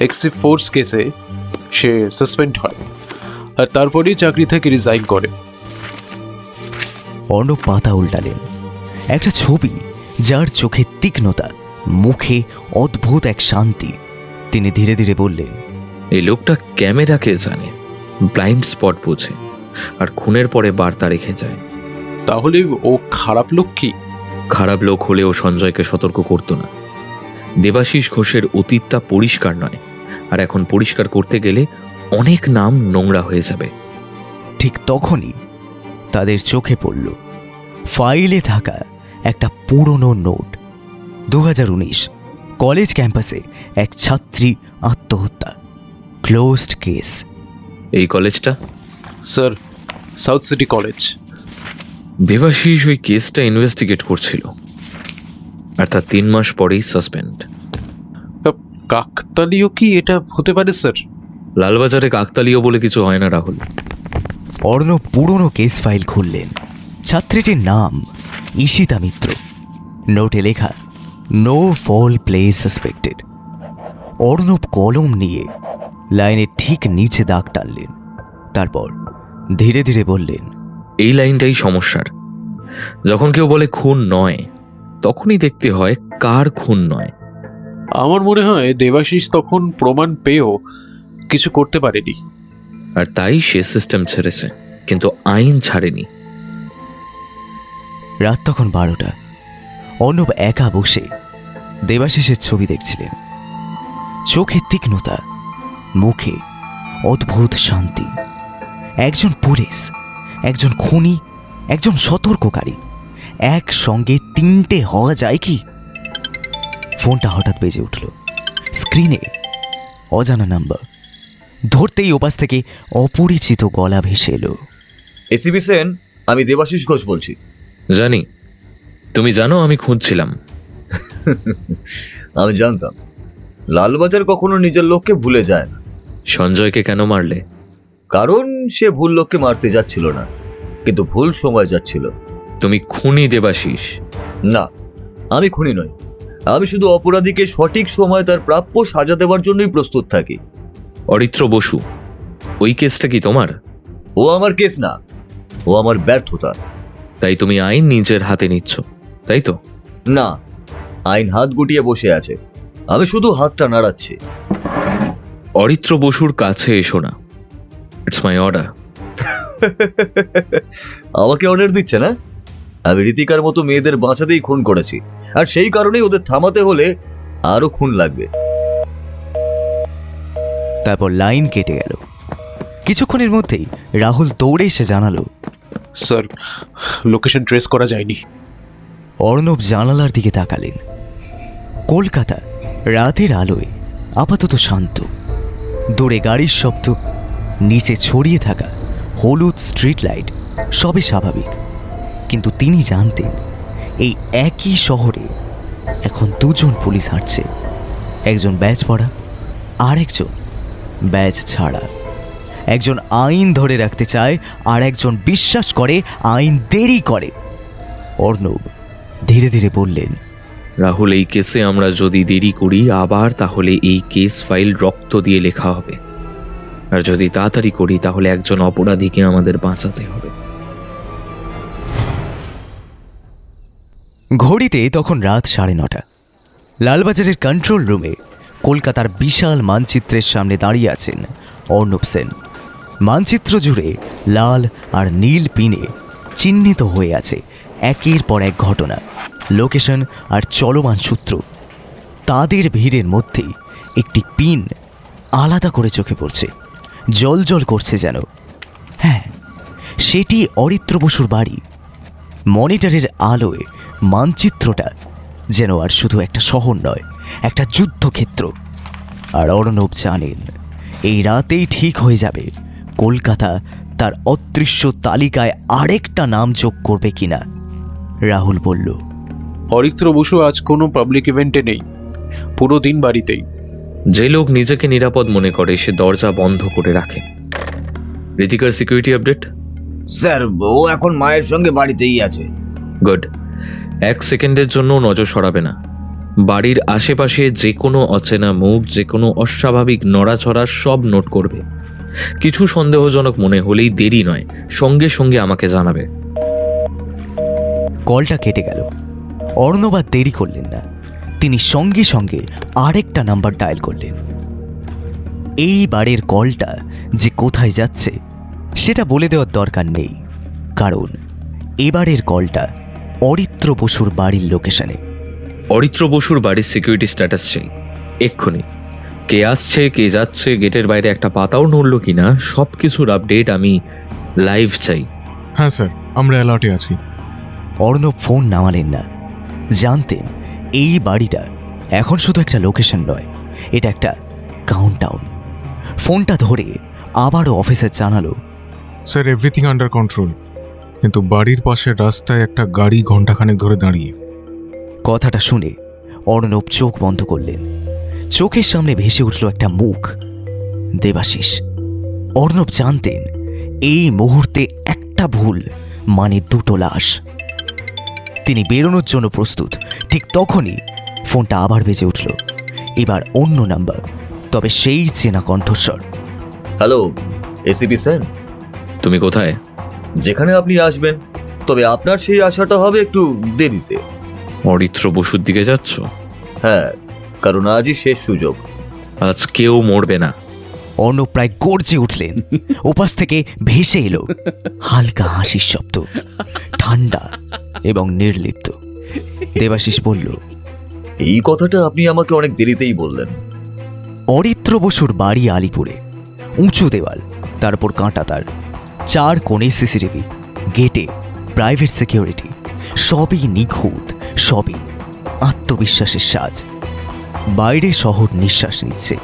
এক্সিভ ফোর্স কেসে সে সাসপেন্ড হয় আর তারপরেই চাকরি থেকে রিজাইন করে। অর্ণব পাতা উল্টালেন। একটা ছবি যার চোখে তীক্ষ্ণতা, মুখে অদ্ভুত এক শান্তি। তিনি ধীরে ধীরে বললেন, এই লোকটা ক্যামেরাকে জানে, ব্লাইন্ড স্পট বোঝে, আর খুনের পরে বার্তা রেখে যায়। তাহলে ও খারাপ লোক কি? খারাপ লোক হলেও সঞ্জয়কে সতর্ক করতো না। দেবাশিস ঘোষের অতীতটা পরিষ্কার নয়, আর এখন পরিষ্কার করতে গেলে অনেক নাম নোংরা হয়ে যাবে। ঠিক তখনই তাদের চোখে পড়ল ফাইলে থাকা একটা পুরনো নোট। 2019 কলেজ ক্যাম্পাসে এক ছাত্রী আত্মহত্যা, ক্লোজড কেস। এই কলেজটা? Sir south city college. Debashis ওই কেসটা ইনভেস্টিগেট করছিল, আর তার 3 মাস পরেই সাসপেন্ড। কাকতালীয় কি এটা হতে পারে স্যার? লালবাজারে কাকতালীয় বলে কিছু হয় না রাহুল। অর্ণব পুরনো কেস ফাইল খুললেন। ছাত্রীটির নাম ঈশিতা মিত্র। নোটে লেখা, নো ফল প্লেস সাসপেক্টেড। অর্ণব কলম নিয়ে লাইনের ঠিক নিচে দাগ টানলেন। তারপর ধীরে ধীরে বললেন, এই লাইনটাই সমস্যার। যখন কেউ বলে খুন নয়, তখনই দেখতে হয় কার খুন নয়। আমার মনে হয় দেবাশিস তখন প্রমাণ পেয়েও কিছু করতে পারেনি, আর তাই সে সিস্টেম ছেড়েছে, কিন্তু আইন ছাড়েনি। রাত তখন 12টা। অর্ণব একা বসে দেবাশিসের ছবি দেখছিলেন। চোখে তীক্ষ্ণতা, মুখে অদ্ভুত শান্তি। একজন পুলিশ, একজন খুনি, একজন সতর্ককারী, একসঙ্গে 3টে হওয়া যায় কি? ফোনটা হঠাৎ বেজে উঠল। স্ক্রিনে অজানা নাম্বার। ধরতেই ওপাশ থেকে অপরিচিত গলা ভেসে এলো। এসিপি সেন, আমি দেবাশিস ঘোষ বলছি। জানি, তুমি জানো আমি খুঁজছিলাম। আমি জানতাম লালবাজার কখনো নিজের লোককে ভুলে যায় না। সঞ্জয়কে কেন মারলে? কারণ সে ভুল লোককে মারতে যাচ্ছিল না, কিন্তু ভুল সময় যাচ্ছিল। তুমি খুনি দেবাশিস? না, আমি খুনি নই। আমি শুধু অপরাধীকে সঠিক সময় তার প্রাপ্য সাজা দেওয়ার জন্যই প্রস্তুত থাকি। অরিত্র বসু, ওই কেসটা কি তোমার? ও আমার কেস না, ও আমার ব্যর্থতা। তাই তুমি আইন নিজের হাতে নিচ্ছ, তাই তো? না, আইন হাত গুটিয়ে বসে আছে, আমি শুধু হাতটা নাড়াচ্ছি। অরিত্র বসুর কাছে এসো না, ইটস মাই অর্ডার। আমাকে অর্ডার দিচ্ছে না? আমি রীতিকার মতো মেয়েদের বাঁচাতেই খুন করেছি, আর সেই কারণেই ওদের থামাতে হলে আরো খুন লাগবে। তারপর লাইন কেটে গেল। কিছুক্ষণের মধ্যেই রাহুল দৌড়ে এসে জানালো, স্যার, লোকেশন ট্রেস করা যায়নি। অর্ণব জানালার দিকে তাকালেন। কলকাতা রাতের আলোয় আপাতত শান্ত। দূরে গাড়ির শব্দ, নিচে ছড়িয়ে থাকা হলুদ স্ট্রিট লাইট সবই স্বাভাবিক। কিন্তু তিনি জানতেন এই একই শহরে এখন দুজন পুলিশ হাঁটছে, একজন ব্যাজ পরা, আর একজন ব্যাজ ছাড়া। একজন আইন ধরে রাখতে চায়, আর একজন বিশ্বাস করে আইন দেরি করে। অর্ণব ধীরে ধীরে বললেন, রাহুল, এই কেসে আমরা যদি দেরি করি আবার, তাহলে এই কেস ফাইল রক্ত দিয়ে লেখা হবে। আর যদি তাড়াতাড়ি করি তাহলে একজন অপরাধীকে আমাদের বাঁচাতে হবে। ঘড়িতে তখন রাত 9:30। লালবাজারের কন্ট্রোল রুমে কলকাতার বিশাল মানচিত্রের সামনে দাঁড়িয়ে আছেন অর্ণব সেন। মানচিত্র জুড়ে লাল আর নীল পিনে চিহ্নিত হয়ে আছে একের পর এক ঘটনা, লোকেশন আর চলমান সূত্র। তাদের ভিড়ের মধ্যেই একটি পিন আলাদা করে চোখে পড়ছে, জল করছে যেন। হ্যাঁ, সেটি অরিত্র বসুর বাড়ি। মনিটরের আলোয় মানচিত্রটা যেন আর শুধু একটা শহর নয়, একটা যুদ্ধক্ষেত্র। আর অর্ণব জানেন এই রাতেই ঠিক হয়ে যাবে কলকাতা তার অদৃশ্য তালিকায় আরেকটা নাম যোগ করবে কিনা। রাহুল বলল, অরিত্র বসু আজ কোনো পাবলিক ইভেন্টে নেই, পুরো দিন বাড়িতেই। যে লোক নিজেকে নিরাপদ মনে করে সে দরজা বন্ধ করে রাখে। ঋতিকার সিকিউরিটি আপডেট? স্যার, ও এখন মায়ের সঙ্গে বাড়িতেই আছে। গুড। 1 সেকেন্ডের জন্য নজর সরাবে না। বাড়ির আশেপাশে যে কোনো অচেনা মুখ, যে কোনো অস্বাভাবিক নড়াচড়া সব নোট করবে। কিছু সন্দেহজনক মনে হলেই দেরি নয়, সঙ্গে সঙ্গে আমাকে জানাবে। কলটা কেটে গেল। অর্ণব আর দেরি করলেন না, তিনি সঙ্গে সঙ্গে আরেকটা নাম্বার ডায়াল করলেন। এই বারের কলটা যে কোথায় যাচ্ছে সেটা বলে দেওয়ার দরকার নেই, কারণ এবারের কলটা অরিত্র বসুর বাড়ির লোকেশনে। অরিত্র বসুর বাড়ির সিকিউরিটি স্ট্যাটাস চাই এক্ষুনি। কে আসছে, কে যাচ্ছে, গেটের বাইরে একটা পাতাও নড়ল কিনা, সব কিছুর আপডেট আমি লাইভ চাই। হ্যাঁ স্যার, আমরা অ্যালার্টে আছি। অর্ণব ফোন নামালেন না। জানতেন এই বাড়িটা এখন শুধু একটা লোকেশন নয়, এটা একটা কাউন্টডাউন। ফোনটা ধরে আবারও অফিসার জানালো, স্যার, এভরিথিং আন্ডার কন্ট্রোল, কিন্তু বাড়ির পাশের রাস্তায় একটা গাড়ি ঘন্টাখানেক ধরে দাঁড়িয়ে। কথাটা শুনে অর্ণব চোখ বন্ধ করলেন। চোখের সামনে ভেসে উঠল একটা মুখ, দেবাশিস। অর্ণব জানতেন এই মুহূর্তে একটা ভুল মানে দুটো লাশ। তিনি বেরোনোর জন্য প্রস্তুত, ঠিক তখনই ফোনটা আবার বেজে উঠল। এবার অন্য নাম্বার, তবে সেই চেনা কণ্ঠস্বর। Hello, ACP Sen. তুমি কোথায়? যেখানে আপনি আসবেন, তবে আপনার সেই আশাটা হবে একটু দেরিতে। অরিত্র বসুর দিকে যাচ্ছ? হ্যাঁ, কারণ আজই শেষ সুযোগ। আজ কেউ মরবে না। অর্ণব প্রায় গর্জে উঠলেন। ওপাশ থেকে ভেসে এলো হালকা হাসির শব্দ, ঠান্ডা এবং নির্লিপ্ত। দেবাশিস বলল, এই কথাটা আপনি আমাকে অনেক দেরিতেই বললেন। অরিত্র বসুর বাড়ি আলিপুরে। উঁচু দেওয়াল, তারপর কাঁটা তার, 4 কোণে সিসিটিভি, গেটে প্রাইভেট সিকিউরিটি, সবই নিখুঁত, সবই আত্মবিশ্বাসের সাজ। বাইরে শহর নিঃশ্বাস নিচ্ছে,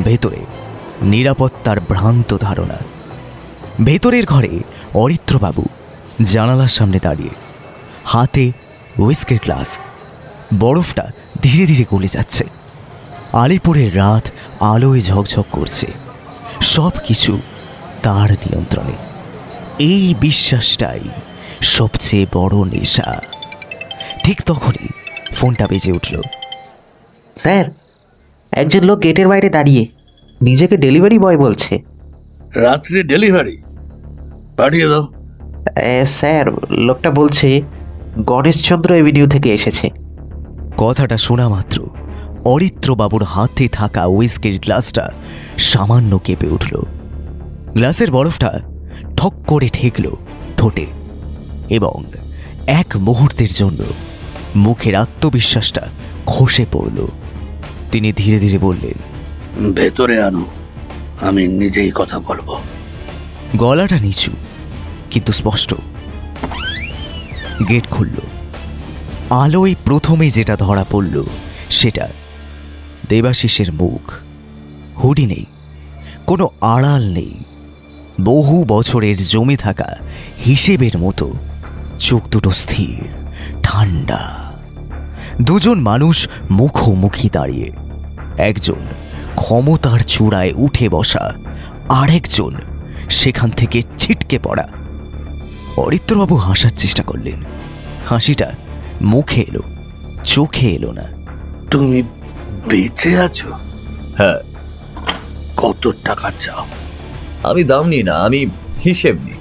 ভেতরে নিরাপত্তার ভ্রান্ত ধারণা। ভেতরের ঘরে অরিত্রবাবু জানালার সামনে দাঁড়িয়ে, হাতে হুইস্কির গ্লাস। বরফটা ধীরে ধীরে গলে যাচ্ছে। আলিপুরের রাত আলোয় ঝকঝক করছে। সব কিছু তার নিয়ন্ত্রণে। এই বিশ্বাসটাই সবচেয়ে বড় নেশা। ঠিক তখনই ফোনটা বেজে উঠল। স্যার, একজন লোক গেটের বাইরে দাঁড়িয়ে নিজেকে ডেলিভারি বয় বলছে। রাত্রে ডেলিভারি পাঠিয়ে দাও। স্যার, লোকটা বলছে গণেশচন্দ্র এভিনিউ থেকে এসেছে। কথাটা শোনা মাত্র অরিত্রবাবুর হাতে থাকা উইস্কির গ্লাসটা সামান্য কেঁপে উঠল। গ্লাসের বরফটা ঠক করে ঠেকল ঠোঁটে এবং এক মুহূর্তের জন্য মুখের আত্মবিশ্বাসটা খসে পড়ল। তিনি ধীরে ধীরে বললেন, ভেতরে আনো, আমি নিজেই কথা বলবো। গলাটা নিচু কিন্তু স্পষ্ট। গেট খুলল। আলোয় প্রথমে যেটা ধরা পড়ল সেটা দেবাশিসের মুখ। হুডি নেই, কোনো আড়াল নেই, বহু বছরের জমে থাকা হিসেবের মতো চোখ দুটো স্থির, ঠান্ডা। দুজন মানুষ মুখোমুখি দাঁড়িয়ে, একজন ক্ষমতার চূড়ায় উঠে বসা, আরেকজন সেখান থেকে ছিটকে পড়া। অরিত্রবাবু হাসার চেষ্টা করলেন, হাসিটা মুখে এলো, চোখে এলো না। তুমি বেঁচে আছো? হ্যাঁ। কত টাকা চাও? আমি দাম নিই না, আমি হিসেব নিই।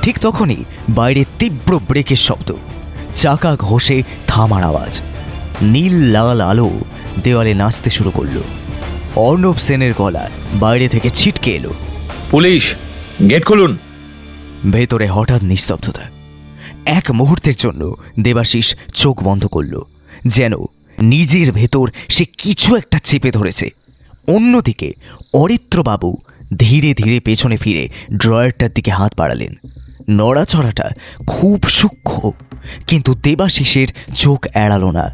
ঠিক তখনই বাইরে তীব্র ব্রেকের শব্দ, চাকা ঘষে থামার আওয়াজ। নীল লাল আলো দেওয়ালে নাচতে শুরু করলো। অর্ণব সেনের গলা বাইরে থেকে ছিটকে এলো, পুলিশ, গেট খুলুন। ভেতরে হঠাৎ নিস্তব্ধতা। এক মুহূর্তের জন্য দেবাশিস চোখ বন্ধ করল, যেন নিজের ভেতর সে কিছু একটা চেপে ধরেছে। অন্যদিকে অরিত্রবাবু ধীরে ধীরে পেছনে ফিরে ড্রয়ারটার দিকে হাত বাড়ালেন। নড়াচড়াটা খুব সূক্ষ্ম, কিন্তু দেবাশিসের চোখ এড়ালো না।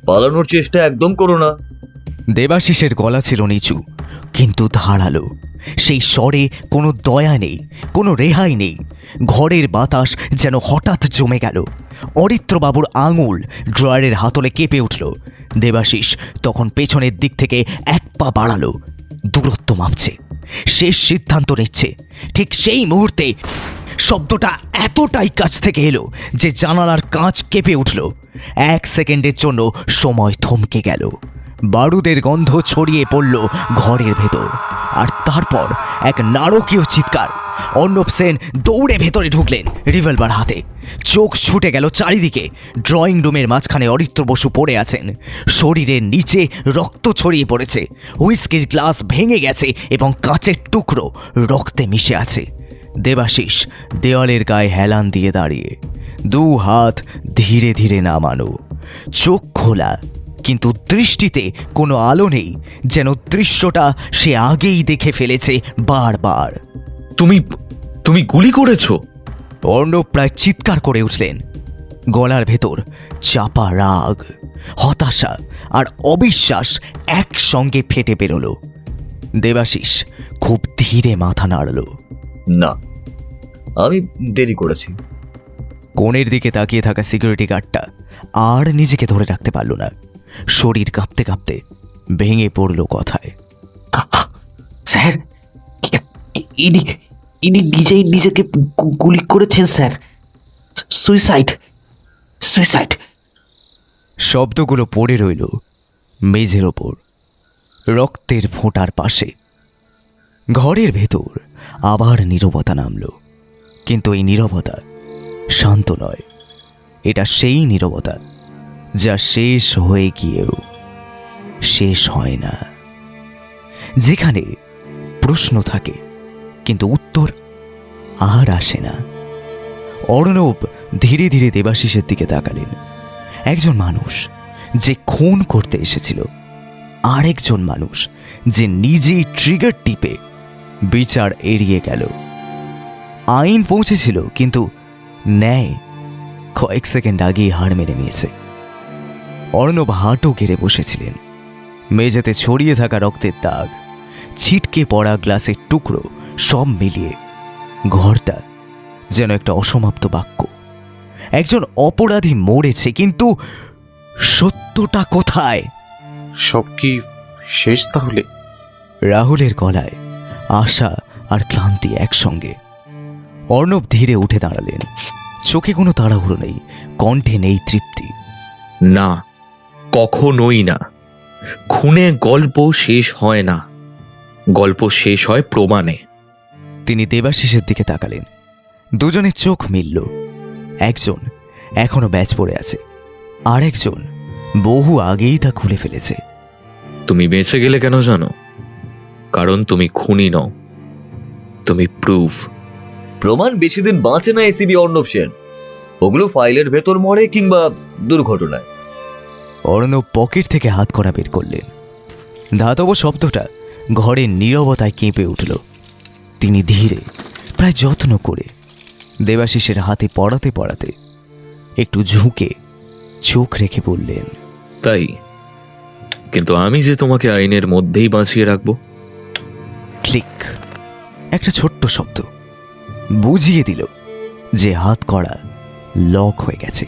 পালানোর চেষ্টা একদম করো না। দেবাশিসের গলা ছিল নিচু কিন্তু ধারালো। সেই স্বরে কোনো দয়া নেই, কোনো রেহাই নেই। ঘরের বাতাস যেন হঠাৎ জমে গেল। অরিত্রবাবুর আঙুল ড্রয়ারের হাতলে কেঁপে উঠল। দেবাশিস তখন পেছনের দিক থেকে এক পা বাড়ালো, দূরত্ব মাপছে, শেষ সিদ্ধান্ত নিচ্ছে। ঠিক সেই মুহূর্তে শব্দটা এতটাই কাছ থেকে এলো যে জানালার কাঁচ কেঁপে উঠল। এক সেকেন্ডের জন্য সময় থমকে গেল। বারুদের গন্ধ ছড়িয়ে পড়ল ঘরের ভেতর, আর তারপর এক নারকীয় চিৎকার। অর্ণব সেন দৌড়ে ভেতরে ঢুকলেন, রিভলভার হাতে। চোখ ছুটে গেল চারিদিকে। ড্রয়িং রুমের মাঝখানে অরিত্র বসু পড়ে আছেন, শরীরের নিচে রক্ত ছড়িয়ে পড়েছে। হুইস্কির গ্লাস ভেঙে গেছে এবং কাঁচের টুকরো রক্তে মিশে আছে। দেবাশিস দেওয়ালের গায়ে হেলান দিয়ে দাঁড়িয়ে, দু হাত ধীরে ধীরে নামানো, চোখ খোলা, কিন্তু দৃষ্টিতে কোনো আলো নেই, যেন দৃশ্যটা সে আগেই দেখে ফেলেছে বারবার। তুমি গুলি করেছো? অর্ণব প্রায় চিৎকার করে উঠলেন। গলার ভেতর চাপা রাগ, হতাশা আর অবিশ্বাস একসঙ্গে ফেটে বেরোলো। দেবাশিস খুব ধীরে মাথা নাড়ল। না, আমি দেরি করেছি। কোণের দিকে তাকিয়ে থাকা সিকিউরিটি গার্ডটা আর নিজেকে ধরে রাখতে পারল না। শরীর কাঁপতে কাঁপতে ভেঙে পড়ল কথায়। স্যার, ইনি নিজেই নিজেকে গুলি করেছেন স্যার। Suicide, suicide. শব্দগুলো পড়ে রইল মেঝের ওপর, রক্তের ফোঁটার পাশে। ঘরের ভেতর আবার নীরবতা নামল, কিন্তু এই নীরবতা শান্ত নয়। এটা সেই নীরবতা যা শেষ হয়ে গিয়েও শেষ হয় না, যেখানে প্রশ্ন থাকে কিন্তু উত্তর আর আসে না। অর্ণব ধীরে ধীরে দেবাশিসের দিকে তাকালেন। একজন মানুষ যে খুন করতে এসেছিল, আরেকজন মানুষ যে নিজেই ট্রিগার টিপে বিচার এড়িয়ে গেল। আইন পৌঁছেছিল, কিন্তু ন্যায় কয়েক সেকেন্ড আগেই হার মেনে নিয়েছে। অর্ণব হাঁটু গেড়ে বসেছিলেন। মেঝেতে ছড়িয়ে থাকা রক্তের দাগ, ছিটকে পড়া গ্লাসের টুকরো, সব মিলিয়ে ঘরটা যেন একটা অসমাপ্ত বাক্য। একজন অপরাধী মরেছে, কিন্তু সত্যটা কোথায়? সব কি শেষ তাহলে? রাহুলের গলায় আশা আর ক্লান্তি একসঙ্গে। অর্ণব ধীরে উঠে দাঁড়ালেন। চোখে কোনো তাড়াহুড়ো নেই, কণ্ঠে নেই তৃপ্তি। না, কখনোই না। খুনে গল্প শেষ হয় না, গল্প শেষ হয় প্রমাণে। তিনি দেবাশিসের দিকে তাকালেন। দুজনের চোখ মিলল। একজন এখনো ব্যাচ পড়ে আছে, আর একজন বহু আগেই তা খুলে ফেলেছে। তুমি বেঁচে গেলে কেন জানো? কারণ তুমি খুনি নও, তুমি প্রুফ। প্রমাণ বেশি দিন বাঁচে না এসিবি অর্ণব সেন। ওগুলো ফাইলের ভেতর মরে কিংবা দুর্ঘটনায়। অর্ণব পকেট থেকে হাত করা বের করলেন। ধাতব শব্দটা ঘরের নীরবতায় কেঁপে উঠল। তিনি ধীরে, প্রায় যত্ন করে দেবাশিসের হাতে পড়াতে পড়াতে একটু ঝুঁকে চোখ রেখে বললেন, তাই? কিন্তু আমি যে তোমাকে আইনের মধ্যেই বাঁচিয়ে রাখবো। ক্লিক, একটা ছোট্ট শব্দ বুঝিয়ে দিল যে হাত করা লক হয়ে গেছে।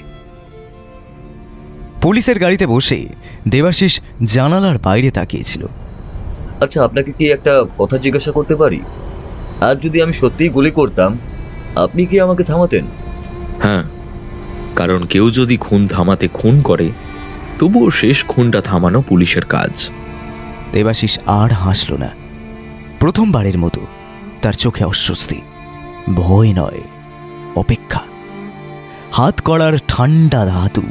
পুলিশের গাড়িতে বসে দেবাশিস জানালার বাইরে তাকিয়েছিল। আচ্ছা, আপনাকে কি একটা কথা জিজ্ঞাসা করতে পারি? আর যদি আমি সত্যিই গুলি করতাম, আপনি কি আমাকে থামাতেন? হ্যাঁ, কারণ কেউ যদি খুন থামাতে খুন করে, তবুও শেষ খুনটা থামানো পুলিশের কাজ। দেবাশিস আর হাসল না। প্রথমবারের মতো তার চোখে অস্বস্তি, ভয় নয়, অপেক্ষা। হাত করার ঠান্ডা ধাতু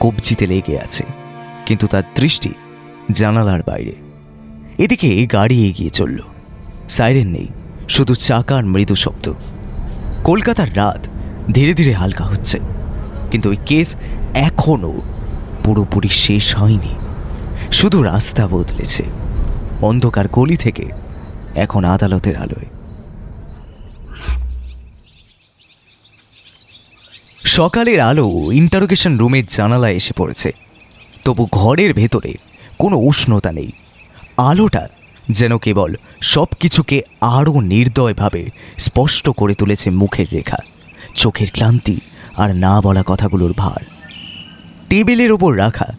কবজিতে লেগে আছে, কিন্তু তার দৃষ্টি জানালার বাইরে। এদিকে গাড়ি এগিয়ে চলল। সাইরেন নেই, শুধু চাকার মৃদু শব্দ। কলকাতার রাত ধীরে ধীরে হালকা হচ্ছে, কিন্তু ওই কেস এখনো পুরোপুরি শেষ হয়নি। শুধু রাস্তা বদলেছে। অন্ধকার গলি থেকে এখন আদালতের আলোয়। সকালের আলো ইন্টারোগেশন রুমের জানালায় এসে পড়েছে, তবু ঘরের ভেতরে কোনো উষ্ণতা নেই। আলোটা যেন কেবল সব কিছুকে আরও নির্দয়ভাবে স্পষ্ট করে তুলেছে মুখের রেখা, চোখের ক্লান্তি আর না বলা কথাগুলোর ভার। টেবিলের ওপর রাখা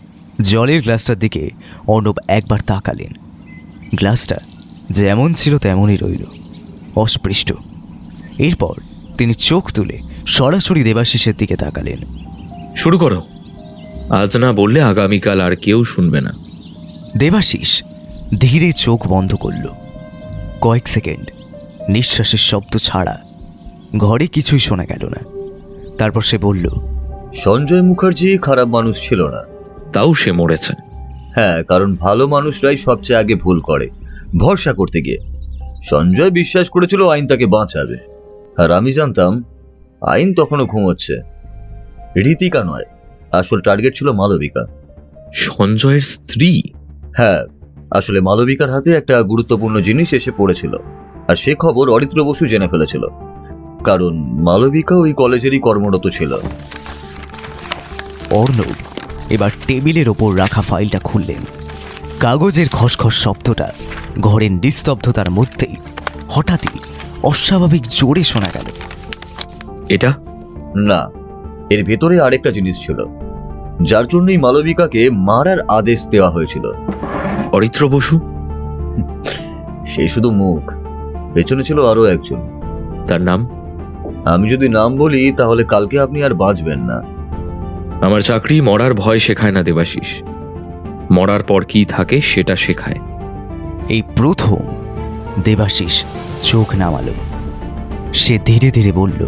জলের গ্লাসটার দিকে অর্ণব একবার তাকালেন। গ্লাসটা যেমন ছিল তেমনই রইল, অস্পৃষ্ট। এরপর তিনি চোখ তুলে সরাসরি দেবাশিসের দিকে তাকালেন। শুরু করো, আজ না বললে আগামীকাল আর কেউ শুনবে না। দেবাশিস ধীরে চোখ বন্ধ করল। কয়েক সেকেন্ড নিঃশ্বাসের শব্দ ছাড়া ঘরে কিছুই শোনা গেল না। তারপর সে বলল, সঞ্জয় মুখার্জি খারাপ মানুষ ছিল না। তাও সে মরেছে। হ্যাঁ, কারণ ভালো মানুষরাই সবচেয়ে আগে ভুল করে ভরসা করতে গিয়ে। সঞ্জয় বিশ্বাস করেছিল আইন তাকে বাঁচাবে, আর আমি জানতাম আইন তখনও ঘুমোচ্ছে। রীতিকা নয়, আসল টার্গেট ছিল মালবিকা। সঞ্জয়ের স্ত্রী? হ্যাঁ, আসলে মালবিকার হাতে একটা গুরুত্বপূর্ণ জিনিস এসে পড়েছিল, আর সে খবর অরিত্র বসু জেনে ফেলেছিল, কারণ মালবিকা ওই কলেজেরই কর্মরত ছিল। অর্ণব এবার টেবিলের ওপর রাখা ফাইলটা খুললেন। কাগজের খসখস শব্দটা ঘরের নিস্তব্ধতার মধ্যেই হঠাৎই অস্বাভাবিক জোরে শোনা গেল। এটা না, এর ভেতরে আরেকটা জিনিস ছিল, যার জন্যই মালবিকাকে মারার আদেশ দেওয়া হয়েছিল। অরিত্র বসু? সেই শুধু মুখ, পেছনে ছিল আরো একজন। তার নাম? আমি যদি নাম বলি তাহলে কালকে আপনি আর বাঁচবেন না। আমার চাকরি মরার ভয় শেখায় না দেবাশিস, মরার পর কি থাকে সেটা শেখায়। এই প্রথম দেবাশিস চোখ নামালো। সে ধীরে ধীরে বলল,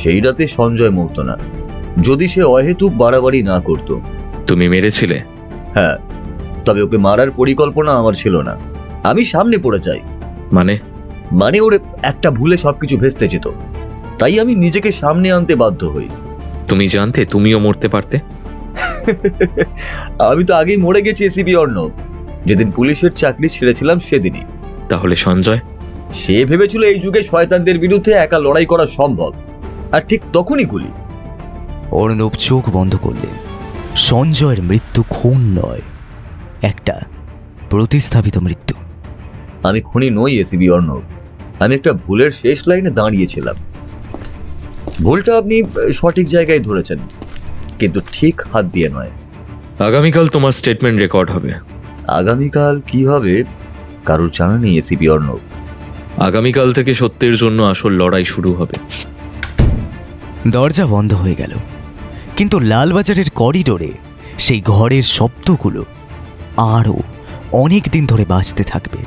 সেই রাতে সঞ্জয় মরত না যদি সে অহেতুক বাড়াবাড়ি না করত। তুমি মেরেছিলে? হ্যাঁ, তবে ওকে মারার পরিকল্পনা আমার ছিল না। আমি সামনে পড়ে যাই। মানে ওর একটা ভুলে সবকিছু ভেস্তে যেত, তাই আমি নিজেকে সামনে আনতে বাধ্য হই। তুমি জানতে তুমিও মরতে পারতে। আমি তো আগেই মরে গেছি এসিপি অর্ণব, যেদিন পুলিশের চাকরি ছেড়েছিলাম সেদিনই। তাহলে সঞ্জয়? সে ভেবেছিল এই যুগে শয়তানদের বিরুদ্ধে একা লড়াই করা সম্ভব, আর ঠিক তখনই গুলি। অর্ণব চোখ বন্ধ করলেন। সঞ্জয়ের মৃত্যু খুন নয়, একটা প্রতিস্থাপিত মৃত্যু। আমি খুনি নই এসিবি অর্ণব, আমি একটা ভুলের শেষ লাইনে দাঁড়িয়েছিলাম। ভুলটা আপনি সঠিক জায়গায় ধরেছেন, কিন্তু ঠিক হাত দিয়ে নয়। আগামীকাল তোমার স্টেটমেন্ট রেকর্ড হবে। আগামীকাল কি হবে কারোর জানা নেই এসিপি অর্ণব। আগামীকাল থেকে সত্যের জন্য আসল লড়াই শুরু হবে। দরজা বন্ধ হয়ে গেল, কিন্তু লালবাজারের করিডোরে সেই ঘরের শব্দগুলো আরও অনেক দিন ধরে বাজতে থাকবে।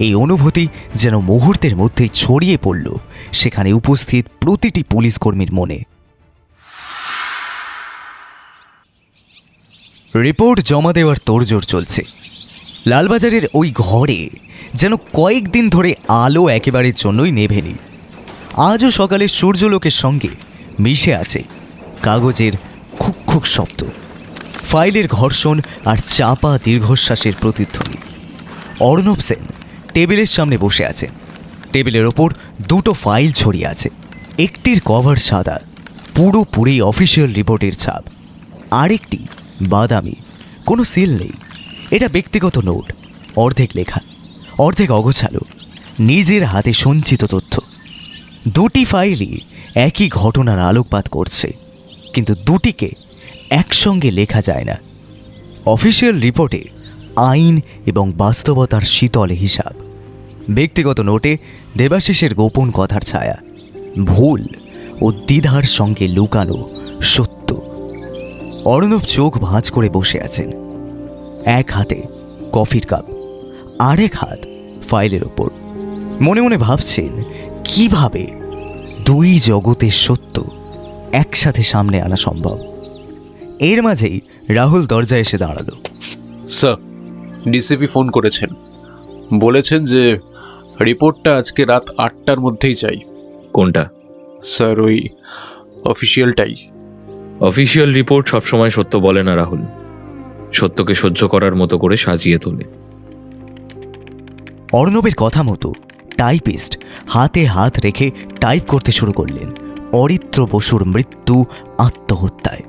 এই অনুভূতি যেন মুহূর্তের মধ্যেই ছড়িয়ে পড়ল সেখানে উপস্থিত প্রতিটি পুলিশ কর্মীর মনে। রিপোর্ট জমা দেওয়ার তোড়জোড় চলছে। লালবাজারের ওই ঘরে যেন কয়েকদিন ধরে আলো একেবারের জন্যই নেভেনি। আজও সকালে সূর্যলোকের সঙ্গে মিশে আছে কাগজের খুক খুক শব্দ, ফাইলের ঘর্ষণ আর চাপা দীর্ঘশ্বাসের প্রতিধ্বনি। অর্ণব সেন টেবিলের সামনে বসে আছেন। টেবিলের ওপর দুটো ফাইল ছড়িয়ে আছে। একটির কভার সাদা, পুরোপুরি অফিসিয়াল রিপোর্টের ছাপ। আরেকটি বাদামি, কোনো সিল নেই। এটা ব্যক্তিগত নোট, অর্ধেক লেখা, অর্ধেক অগোছালো, নিজের হাতে সঞ্চিত তথ্য। দুটি ফাইলই একই ঘটনার আলোকপাত করছে, কিন্তু দুটিকে একসঙ্গে লেখা যায় না। অফিসিয়াল রিপোর্টে আইন এবং বাস্তবতার শীতল হিসাব, ব্যক্তিগত নোটে দেবাশিসের গোপন কথার ছায়া, ভুল ও দ্বিধার সঙ্গে লুকানো সত্য। অর্ণব চোখ ভাঁজ করে বসে আছেন। এক হাতে কফির কাপ, আরেক হাত ফাইলের ওপর। মনে মনে ভাবছেন কিভাবে দুই জগতের সত্য একসাথে সামনে আনা সম্ভব। এর মাঝেই রাহুল দরজায় এসে দাঁড়ালো। স্যার, ডিসিপি ফোন করেছেন, বলেছেন যে রিপোর্টটা আজকে রাত 8টার মধ্যেই চাই। কোনটা? স্যার, ওই অফিসিয়ালটাই। অফিসিয়াল রিপোর্ট সবসময় সত্য বলে না রাহুল, সত্যকে সহ্য করার মতো করে সাজিয়ে তোলে। অর্ণবের কথা মতো টাইপিস্ট হাতে হাত রেখে টাইপ করতে শুরু করলেন। অরিত্র বসুর মৃত্যু আত্মহত্যায়।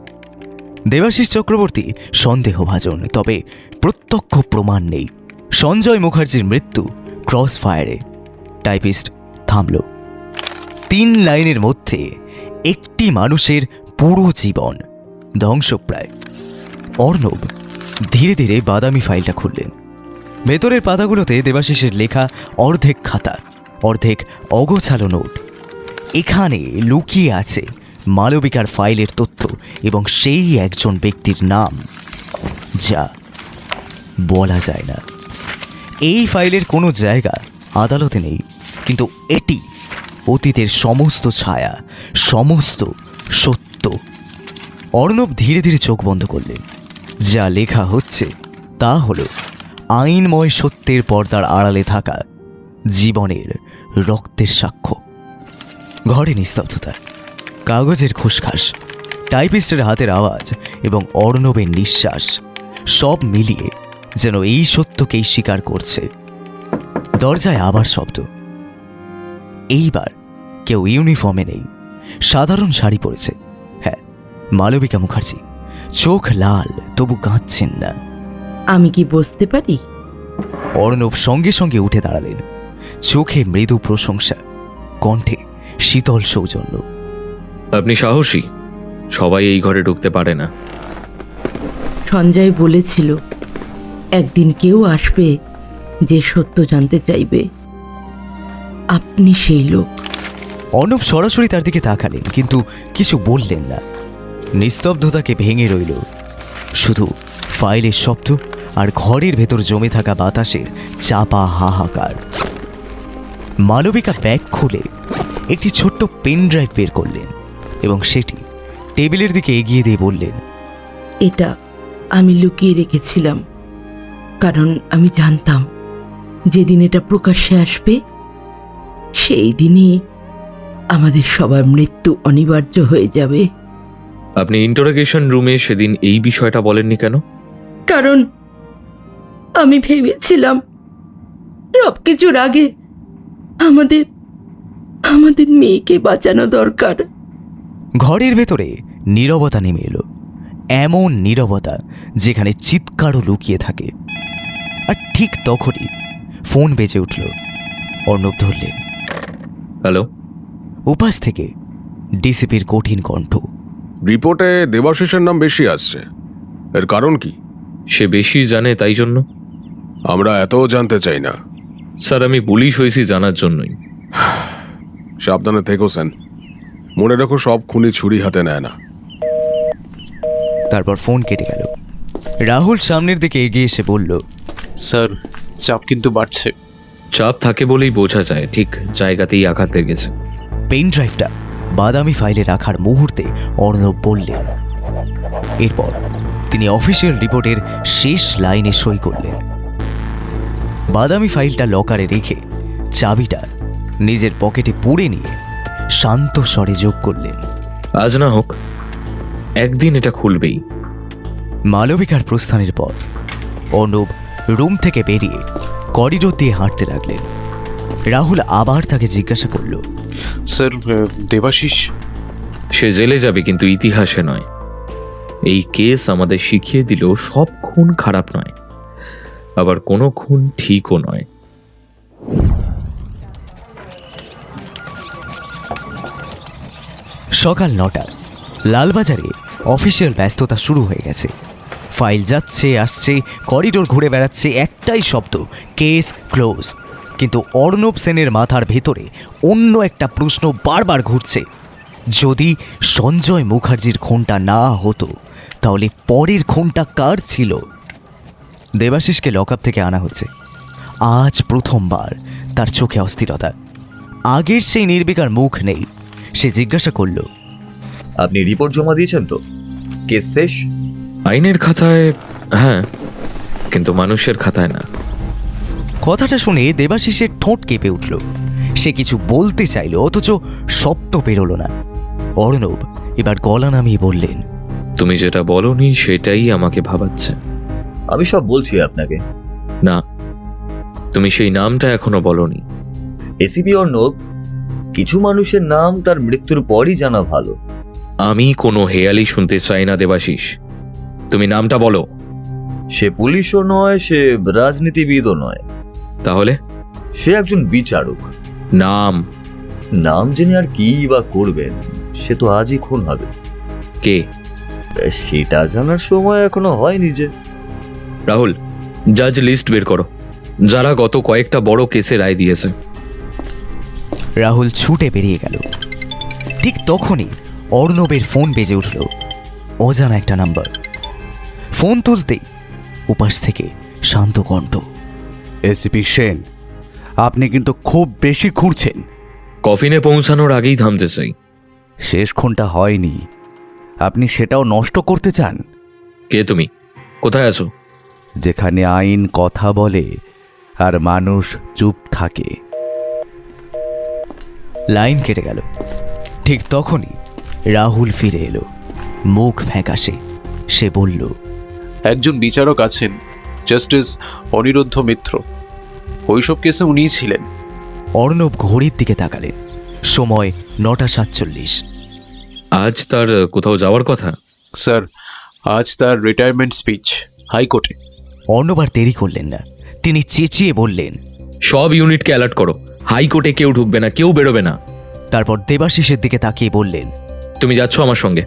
দেবাশিস চক্রবর্তী সন্দেহভাজন, তবে প্রত্যক্ষ প্রমাণ নেই। সঞ্জয় মুখার্জির মৃত্যু ক্রস ফায়ারে। টাইপিস্ট থামল। 3 লাইনের মধ্যে একটি মানুষের পুরো জীবন ধ্বংসপ্রায়। অর্ণব ধীরে ধীরে বাদামি ফাইলটা খুললেন। ভেতরের পাতাগুলোতে দেবাশিসের লেখা অর্ধেক খাতা, অর্ধেক অগোছালো নোট। এখানে লুকিয়ে আছে মালবিকার ফাইলের তথ্য এবং সেই একজন ব্যক্তির নাম, যা বলা যায় না। এই ফাইলের কোনো জায়গা আদালতে নেই, কিন্তু এটি অতীতের সমস্ত ছায়া, সমস্ত সত্য। অর্ণব ধীরে ধীরে চোখ বন্ধ করলেন। যা লেখা হচ্ছে তা হলো আইনময় সত্যের পর্দার আড়ালে থাকা জীবনের রক্তের সাক্ষ্য। ঘরে নিস্তব্ধতা, কাগজের খুসখাস, টাইপিস্টের হাতের আওয়াজ এবং অর্ণবের নিঃশ্বাস সব মিলিয়ে যেন এই সত্যকেই স্বীকার করছে। দরজায় আবার শব্দ। এইবার কেউ ইউনিফর্মে নেই, সাধারণ শাড়ি পরেছে। হ্যাঁ, মালবিকা মুখার্জি। চোখ লাল, তবু কাঁদছেন না। আমি কি বসতে পারি? অর্ণব সঙ্গে সঙ্গে উঠে দাঁড়ালেন। চোখে মৃদু প্রশংসা, কণ্ঠে শীতল সৌজন্য। আপনি সাহসী, সবাই এই ঘরে ঢুকতে পারে না। সঞ্জয় বলেছিল একদিন কেউ আসবে যে সত্য জানতে চাইবে। আপনি সেই লোক। অর্ণব সরাসরি তার দিকে তাকালেন, কিন্তু কিছু বললেন না। নিস্তব্ধতাকে ভেঙে রইল শুধু ফাইলের শব্দ আর ঘরের ভেতর জমে থাকা বাতাসের চাপা হাহাকার। মালবিকা ব্যাগ খুলে একটি ছোট্ট পেন ড্রাইভ বের করলেন এবং সেটি টেবিলের দিকে এগিয়ে দিয়ে বললেন, এটা আমি লুকিয়ে রেখেছিলাম, কারণ আমি জানতাম যেদিন এটা প্রকাশ্যে আসবে সেই দিনই আমাদের সবার মৃত্যু অনিবার্য হয়ে যাবে। আপনি ইন্টারোগেশন রুমে সেদিন এই বিষয়টা বলেননি কেন? কারণ আমি ভেবেছিলাম সবকিছুর আগে আমাদের আমাদের মেয়েকে বাঁচানো দরকার। ঘরের ভেতরে নীরবতা নেমে এলো, এমন নীরবতা যেখানে চিৎকারও লুকিয়ে থাকে। আর ঠিক তখনই ফোন বেজে উঠল। অর্ণব ধরলেন। হ্যালো। উপাস থেকে ডিসিপির কঠিন কণ্ঠ। রিপোর্টে দেবাশিসের নাম বেশি আসছে, এর কারণ কি? সে বেশি জানে তাই জন্য? আমরা এতও জানতে চাই না, স্যার আমি পুলিশ হয়েছি জানার জন্যই। সাবধানে থেকো সেন, মনে রাখো সব খুনি ছুরি হাতে নেয় না। তারপর ফোন কেটে গেল। রাহুল সামনের দিকে এগিয়ে এসে বলল, স্যার চাপ কিন্তু বাড়ছে। চাপ থাকে বলেই বোঝা যায়, ঠিক জায়গাতেই আঘাত লেগেছে। পেন ড্রাইভটা বাদামি ফাইলে রাখার মুহূর্তে অর্ণব বললেন। এরপর তিনি অফিসিয়াল রিপোর্টের শেষ লাইনে সই করলেন। বাদামি ফাইলটা লকারে রেখে চাবিটা নিজের পকেটে পুড়ে নিয়ে শান্ত স্বরে যোগ করলেন, আজ না হোক একদিন এটা খুলবেই। মালবিকার প্রস্থানের পর অর্ণব রুম থেকে বেরিয়ে করিডোর দিয়ে হাঁটতে লাগলেন। রাহুল আবার তাকে জিজ্ঞাসা করল, স্যার দেবাশিস? সে জেলে যাবে কিন্তু ইতিহাসে নয়। এই কেস আমাদের শিখিয়ে দিল সব খুন খারাপ নয়, আবার কোনো খুন ঠিকও নয়। সকাল 9টা। লালবাজারে অফিসিয়াল ব্যস্ততা শুরু হয়ে গেছে। ফাইল যাচ্ছে আসছে, করিডোর ঘুরে বেড়াচ্ছে, একটাই শব্দ, কেস ক্লোজ। কিন্তু অর্ণব সেনের মাথার ভেতরে অন্য একটা প্রশ্ন বারবার ঘুরছে। যদি সঞ্জয় মুখার্জির খুনটা না হতো তাহলে পরের খুনটা কার ছিল? দেবাশিসকে লকআপ থেকে আনা হচ্ছে। আজ প্রথমবার তার চোখে অস্থিরতা। আগের সেই নির্বিকার মুখ নেই। সে জিজ্ঞাসা করল, আপনি রিপোর্ট জমা দিয়েছেন তো? কেস শেষ? আইনের খাতায় হ্যাঁ, কিন্তু মানুষের খাতায় না। কথাটা শুনে দেবাশিসের ঠোঁট কেঁপে উঠল। সে কিছু বলতে চাইল, অথচ শব্দ বেরোল না। অর্ণব এবার গলা নামিয়ে বললেন, তুমি যেটা বলনি সেটাই আমাকে ভাবাচ্ছে। আমি সব বলছি আপনাকে। না, তুমি সেই নামটা এখনো বলনি। এসিপি অর্ণব, কিছু মানুষের নাম তার মৃত্যুর পরই জানা ভালো। আমি কোনো হেয়ালি শুনতে চাই না দেবাশিস, তুমি নামটা বলো। সে পুলিশও নয়, সে রাজনীতিবিদও নয়। তাহলে? সে একজন বিচারক। নাম? নাম জেনে আর কি বা করবেন? সে তো আজই খুন হবে। কে? সেটা জানার সময় এখনো হয়নি। যে রাহুল, জাজ লিস্ট বের করো, যারা গত কয়েকটা বড় কেসে রায় দিয়েছে। রাহুল ছুটে বেরিয়ে গেল। ঠিক তখনই অর্ণবের ফোন বেজে উঠল। অজানা একটা নাম্বার। ফোন তুলতেই উপাস থেকে শান্ত কণ্ঠ, এসিপি সেন, আপনি কিন্তু খুব বেশি ঘুরছেন। কফিনে পৌঁছানোর আগেই থামতে চাই। শেষ খুনটা হয়নি, আপনি সেটাও নষ্ট করতে চান। কে তুমি? কোথায় আছো? যেখানে আইন কথা বলে আর মানুষ চুপ থাকে। লাইন কেটে গেল। ঠিক তখনই রাহুল ফিরে এলো, মুখ ফ্যাকাশে। সে বলল, একজন বিচারক আছেন, জাস্টিস অনিরুদ্ধ মিত্র। ওইসব কেসে উনিই ছিলেন। অর্ণব ঘড়ির দিকে তাকালেন। সময় 9:47। আজ তার কোথাও যাওয়ার কথা? স্যার, আজ তার রিটায়ারমেন্ট স্পিচ হাইকোর্টে। অর্ণব আর দেরি করলেন না। তিনি চেঁচিয়ে বললেন, সব ইউনিটকে অ্যালার্ট করো, হাইকোর্টে কেউ ঢুকবে না, কেউ বেরোবে না। তারপর দেবাশিসের দিকে তাকিয়ে বললেন, তুমি যাচ্ছ আমার সঙ্গে।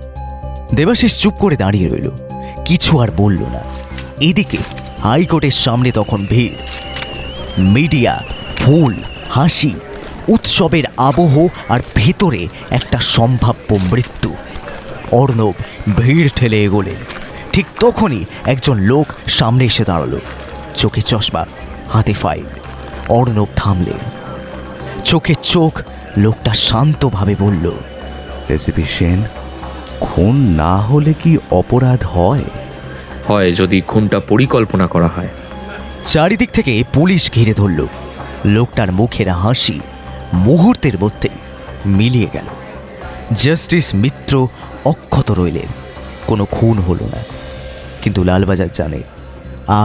দেবাশিস চুপ করে দাঁড়িয়ে রইল, কিছু আর বলল না। এদিকে হাইকোর্টের সামনে তখন ভিড়, মিডিয়া, ফুল, হাসি, উৎসবের আবহ, আর ভেতরে একটা সম্ভাব্য মৃত্যু। অর্ণব ভিড় ঠেলে এগোলেন। ঠিক তখনই একজন লোক সামনে এসে দাঁড়ালো, চোখে চশমা, হাতে ফাইল। অর্ণব থামলেন। চোখে চোখ লোকটা শান্তভাবে বলল, এসিপি সেন, খুন না হলে কি অপরাধ হয়? হয়, যদি খুনটা পরিকল্পনা করা হয়। চারিদিক থেকে পুলিশ ঘিরে ধরল। লোকটার মুখের হাসি মুহূর্তের মধ্যেই মিলিয়ে গেল। জাস্টিস মিত্র অক্ষত রইলেন। কোনো খুন হলো না, কিন্তু লালবাজার জানে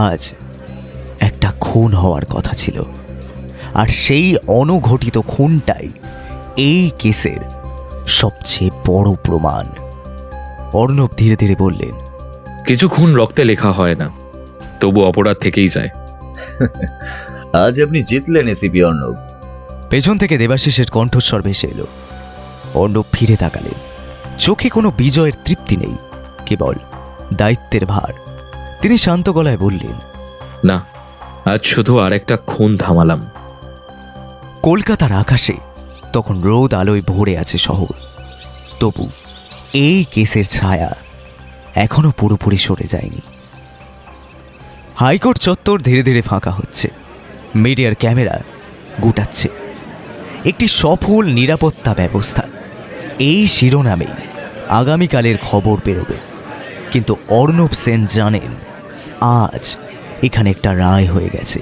আজ একটা খুন হওয়ার কথা ছিল। আর সেই অনঘটিত খুনটাই এই কেসের সবচেয়ে বড় প্রমাণ। অর্ণব ধীরে ধীরে বললেন, কিছু খুন রক্তে লেখা হয় না, তবু অপরাধ থেকেই যায়। আজ আপনি জিতলেন এসিপি অর্ণব। পেছন থেকে দেবাশিসের কণ্ঠস্বর ভেসে এলো। অর্ণব ফিরে তাকালেন। চোখে কোনো বিজয়ের তৃপ্তি নেই, কেবল দায়িত্বের ভার। তিনি শান্ত গলায় বললেন, না, আজ শুধু আরেকটা খুন থামালাম। কলকাতার আকাশে তখন রোদ আলোয় ভরে আছে শহর, তবু এই কেসের ছায়া এখনো পুরোপুরি সরে যায়নি। হাইকোর্ট চত্বর ধীরে ধীরে ফাঁকা হচ্ছে, মিডিয়ার ক্যামেরা গুটাচ্ছে। একটি সফল নিরাপত্তা ব্যবস্থা, এই শিরোনামেই আগামীকালের খবর বেরোবে। কিন্তু অর্ণব সেন জানেন আজ এখানে একটা রায় হয়ে গেছে,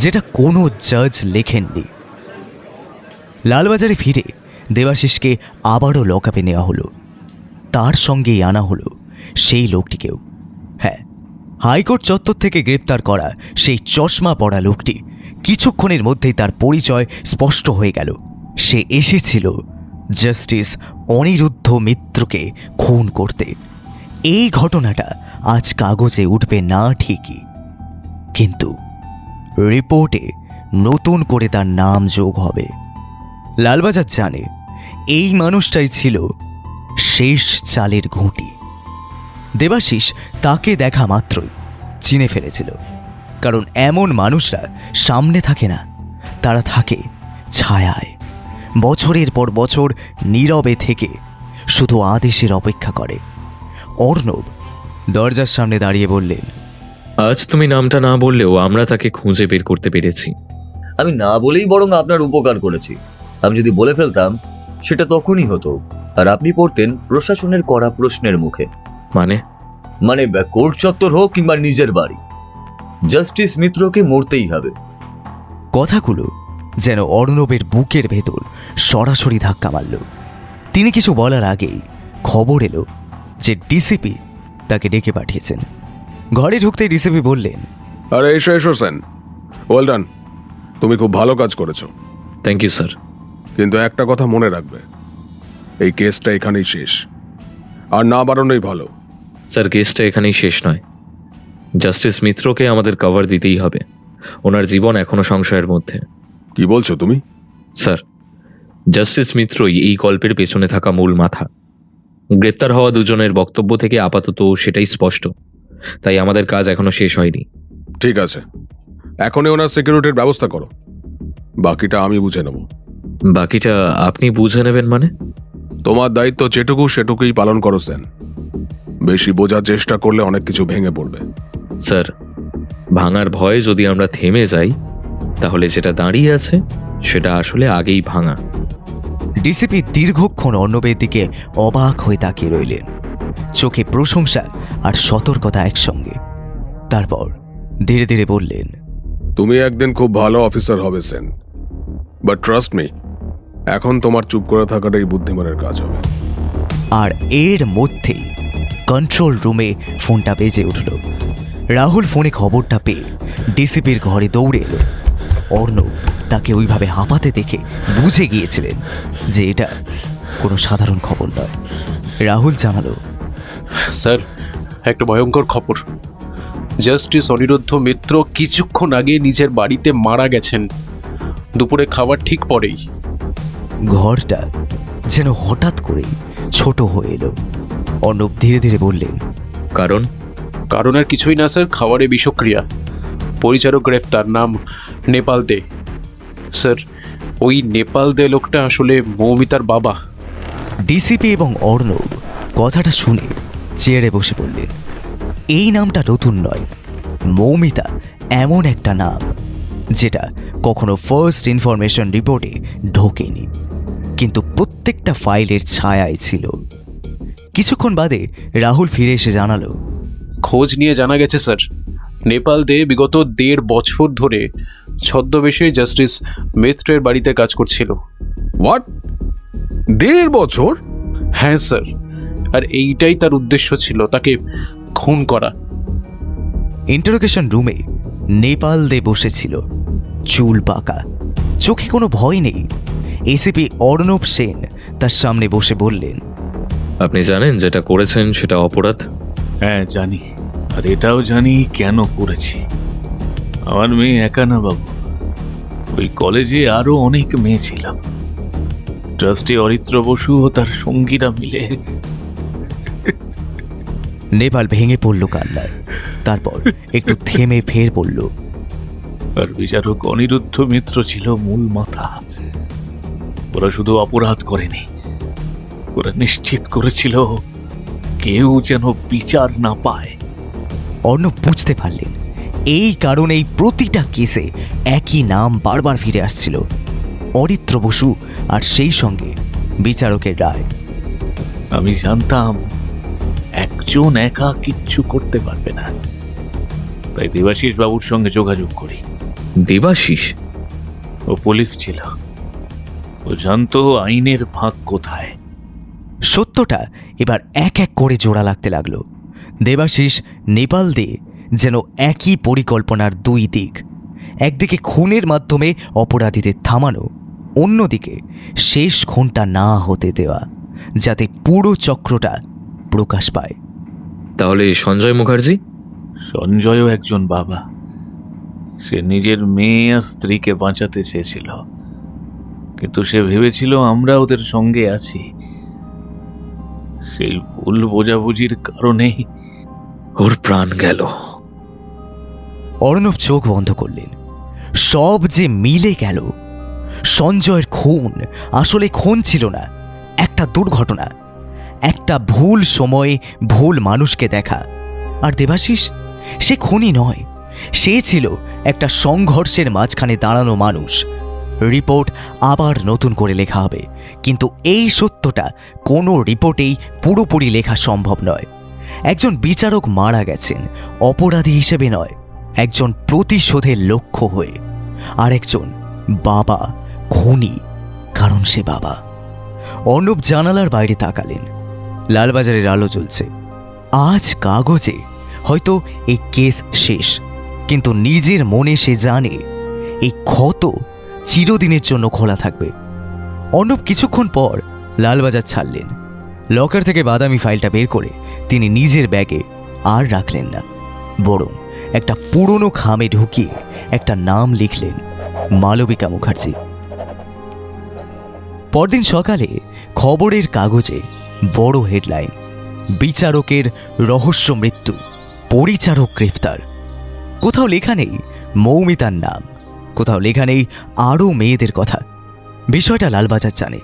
যেটা কোনো জাজ লেখেননি। লালবাজারে ফিরে দেবাশিসকে আবারও লকআপে নেওয়া হলো, তার সঙ্গেই আনা হলো সেই লোকটিকেও। হ্যাঁ, হাইকোর্ট চত্বর থেকে গ্রেপ্তার করা সেই চশমা পরা লোকটি, কিছুক্ষণের মধ্যেই তার পরিচয় স্পষ্ট হয়ে গেল। সে এসেছিল জাস্টিস অনিরুদ্ধ মিত্রকে খুন করতে। এই ঘটনাটা আজ কাগজে উঠবে না ঠিকই, কিন্তু রিপোর্টে নতুন করে তার নাম যোগ হবে। লালবাজার জানে এই মানুষটাই ছিল শেষ চালের ঘুঁটি। দেবাশিস তাকে দেখা মাত্রই চিনে ফেলেছিল, কারণ এমন মানুষরা সামনে থাকে না, তারা থাকে ছায়ায়, বছরের পর বছর নীরবে থেকে শুধু আদেশের অপেক্ষা করে। অর্ণব দরজার সামনে দাঁড়িয়ে বললেন, আজ তুমি নামটা না বললেও আমরা তাকে খুঁজে বের করতে পেরেছি। আমি না বলেই বরং আপনার উপকার করেছি। আমি যদি বলে ফেলতাম সেটা তখনই হতো, আর আপনি পড়তেন প্রশাসনের কড়া প্রশ্নের মুখে। মানে কোর্ট চত্বর হোক কিংবা নিজের বাড়ি, জাস্টিস মিত্রকে মরতেই হবে। কথাগুলো যেন অর্ণবের বুকের ভেতর সরাসরি ধাক্কা মারল। তিনি কিছু বলার আগেই খবর এলো যে ডিসিপি তাকে ডেকে পাঠিয়েছেন। ঘরে ঢুকতে ডিসিপি বললেন, আরে এসো এসো সেন, ওয়েল ডান, তুমি খুব ভালো কাজ করেছো। Thank you sir. কিন্তু একটা কথা মনে রাখবে, এই কেসটা এখানেই শেষ, আর না বাড়ানোই ভালো। স্যার, কেসটা এখানেই শেষ নয়। জাস্টিস মিত্রকে আমাদের কভার দিতেই হবে। ওনার জীবন এখনো সংশয়ের মধ্যে। কি বলছো তুমি? স্যার, জাস্টিস মিত্রই এই গল্পের পেছনে থাকা মূল মাথা। গ্রেপ্তার হওয়া দুজনের বক্তব্য থেকে আপাতত সেটাই স্পষ্ট, তাই আমাদের কাজ এখনো শেষ হয়নি। ঠিক আছে, এখনই ওনার সিকিউরিটির ব্যবস্থা করো, বাকিটা আমি বুঝে নেব। বাকিটা আপনি বুঝে নেবেন মানে? তোমার দায়িত্ব যেটুকু সেটুকুই পালন করো সেন। বেশি বোঝার চেষ্টা করলে অনেক কিছু ভেঙে পড়বে। স্যার, ভাঙার ভয়ে যদি আমরা থেমে যাই, তাহলে যেটা দাঁড়িয়ে আছে সেটা আসলে আগেই ভাঙা। ডিসিপি দীর্ঘক্ষণ অর্ণবের দিকে অবাক হয়ে তাকিয়ে রইলেন, চোখে প্রশংসা আর সতর্কতা একসঙ্গে। তারপর ধীরে ধীরে বললেন, তুমি একদিন খুব ভালো অফিসার হবে সেন, বাট ট্রাস্ট মি, এখন তোমার চুপ করে থাকাটাই বুদ্ধিমানের কাজ হবে। আর এর মধ্যেই কন্ট্রোল রুমে ফোনটা বেজে উঠল। রাহুল ফোনে খবরটা পেয়ে ডিসিপির ঘরে দৌড়ে এলো। অর্ণব তাকে ওইভাবে হাঁপাতে দেখে বুঝে গিয়েছিলেন যে এটা কোনো সাধারণ খবর নয়। রাহুল জানালো, স্যার, একটা ভয়ঙ্কর খবর। জাস্টিস অনিরুদ্ধ মিত্র কিছুক্ষণ আগে নিজের বাড়িতে মারা গেছেন, দুপুরে খাবার ঠিক পরেই। ঘরটা যেন হঠাৎ করেই ছোট হয়ে এলো। অর্ণব ধীরে ধীরে বললেন, কারণ? কারণ আর কিছুই না স্যার, খাবারে বিষক্রিয়া। পরিচারক গ্রেফতার, নাম নেপাল দে। স্যার, ওই নেপাল দে লোকটা আসলে মৌমিতার বাবা। ডিসিপি এবং অর্ণব কথাটা শুনে চেয়ারে বসে বললেন, এই নামটা নতুন নয়। মৌমিতা এমন একটা নাম যেটা কখনো ফার্স্ট ইনফরমেশন রিপোর্টে ঢোকেনি, কিন্তু প্রত্যেকটা ফাইলের ছায়ায় ছিল। কিছুক্ষণ বাদে রাহুল ফিরে এসে জানালো, খোঁজ নিয়ে জানা গেছে স্যার, নেপাল দে বিগত 1.5 বছর ধরে ছদ্মবেশে জাস্টিস মিত্রের বাড়িতে কাজ করছিল। হোয়াট? 1.5 বছর? হ্যাঁ স্যার, আর এইটাই তার উদ্দেশ্য ছিল, তাকে খুন করা। ইন্টারোগেশন রুমে নেপাল দে বসেছিল, চুল পাকা, চোখে কোনো ভয় নেই। এসিপি অর্ণব সেন তার সামনে বসে বললেন, আপনি জানেন যেটা করেছেন সেটা অপরাধ? হ্যাঁ জানি, আর এটাও জানি কেন করেছি। আমার মেয়ে একা না বাবু, ওই কলেজে আরো অনেক মেয়ে ছিল। ট্রাস্টি অরিত্র বসু ও তার সঙ্গীরা মিলে। নেপাল ভেঙে পড়ল কান্নায়, তারপর একটু থেমে ফের বলল, আর বিচারক অনিরুদ্ধ মিত্র ছিল মূল মাথা। ওরা শুধু অপরাধ করেনি, ওরা নিশ্চিত করেছিল কেউ যেন বিচার না পায়। অর্ণব বুঝতে পারলেন এই কারণেই প্রতিটা কেসে একই নাম বারবার ফিরে আসছিল, অরিত্র বসু, আর সেই সঙ্গে বিচারকের রায়। আমি জানতাম একজন একা কিচ্ছু করতে পারবে না, তাই দেবাশিস বাবুর সঙ্গে যোগাযোগ করি। দেবাশিস? ও পুলিশ ছিল, ও জানতো আইনের ফাঁক কোথায়। সত্যটা এবার এক এক করে জোড়া লাগতে লাগলো। দেবাশিস নেপাল দে যেন একই পরিকল্পনার দুই দিক, একদিকে খুনের মাধ্যমে অপরাধীদের থামানো, অন্যদিকে শেষ খুনটা না হতে দেওয়া, যাতে পুরো চক্রটা প্রকাশ পায়। তাহলে সঞ্জয় মুখার্জি? সঞ্জয়ও একজন বাবা, সে নিজের মেয়ে আর স্ত্রীকে বাঁচাতে চেয়েছিল, কিন্তু সে ভেবেছিল আমরা ওদের সঙ্গে আছি। সেই ভুল বোঝাবুঝির কারণেই ওর প্রাণ গেল। অর্ণব চোখ বন্ধ করলেন। সব যে মিলে গেল। সঞ্জয়ের খুন আসলে খুন ছিল না, একটা দুর্ঘটনা, একটা ভুল সময়ে ভুল মানুষকে দেখা। আর দেবাশিস, সে খুনি নয়, সে ছিল একটা সংঘর্ষের মাঝখানে দাঁড়ানো মানুষ। রিপোর্ট আবার নতুন করে লেখা হবে, কিন্তু এই সত্যটা কোনো রিপোর্টেই পুরোপুরি লেখা সম্ভব নয়। একজন বিচারক মারা গেছেন অপরাধী হিসেবে নয়, একজন প্রতিশোধের লক্ষ্য হয়ে, আর একজন বাবা খুনি কারণ সে বাবা। অর্ণব জানালার বাইরে তাকালেন। লালবাজারের আলো জ্বলছে। আজ কাগজে হয়তো এই কেস শেষ, কিন্তু নিজের মনে সে জানে এই ক্ষত চিরদিনের জন্য খোলা থাকবে। অর্ণব কিছুক্ষণ পর লালবাজার ছাড়লেন। লকার থেকে বাদামি ফাইলটা বের করে তিনি নিজের ব্যাগে আর রাখলেন না, বরং একটা পুরনো খামে ঢুকিয়ে একটা নাম লিখলেন, মালবিকা মুখার্জি। পরদিন সকালে খবরের কাগজে বড় হেডলাইন, বিচারকের রহস্য মৃত্যু, পরিচারক গ্রেফতার। কোথাও লেখা নেই মৌমিতার নাম, কোথাও লেখা নেই আরও মেয়েদের কথা। বিষয়টা লালবাজার জানে,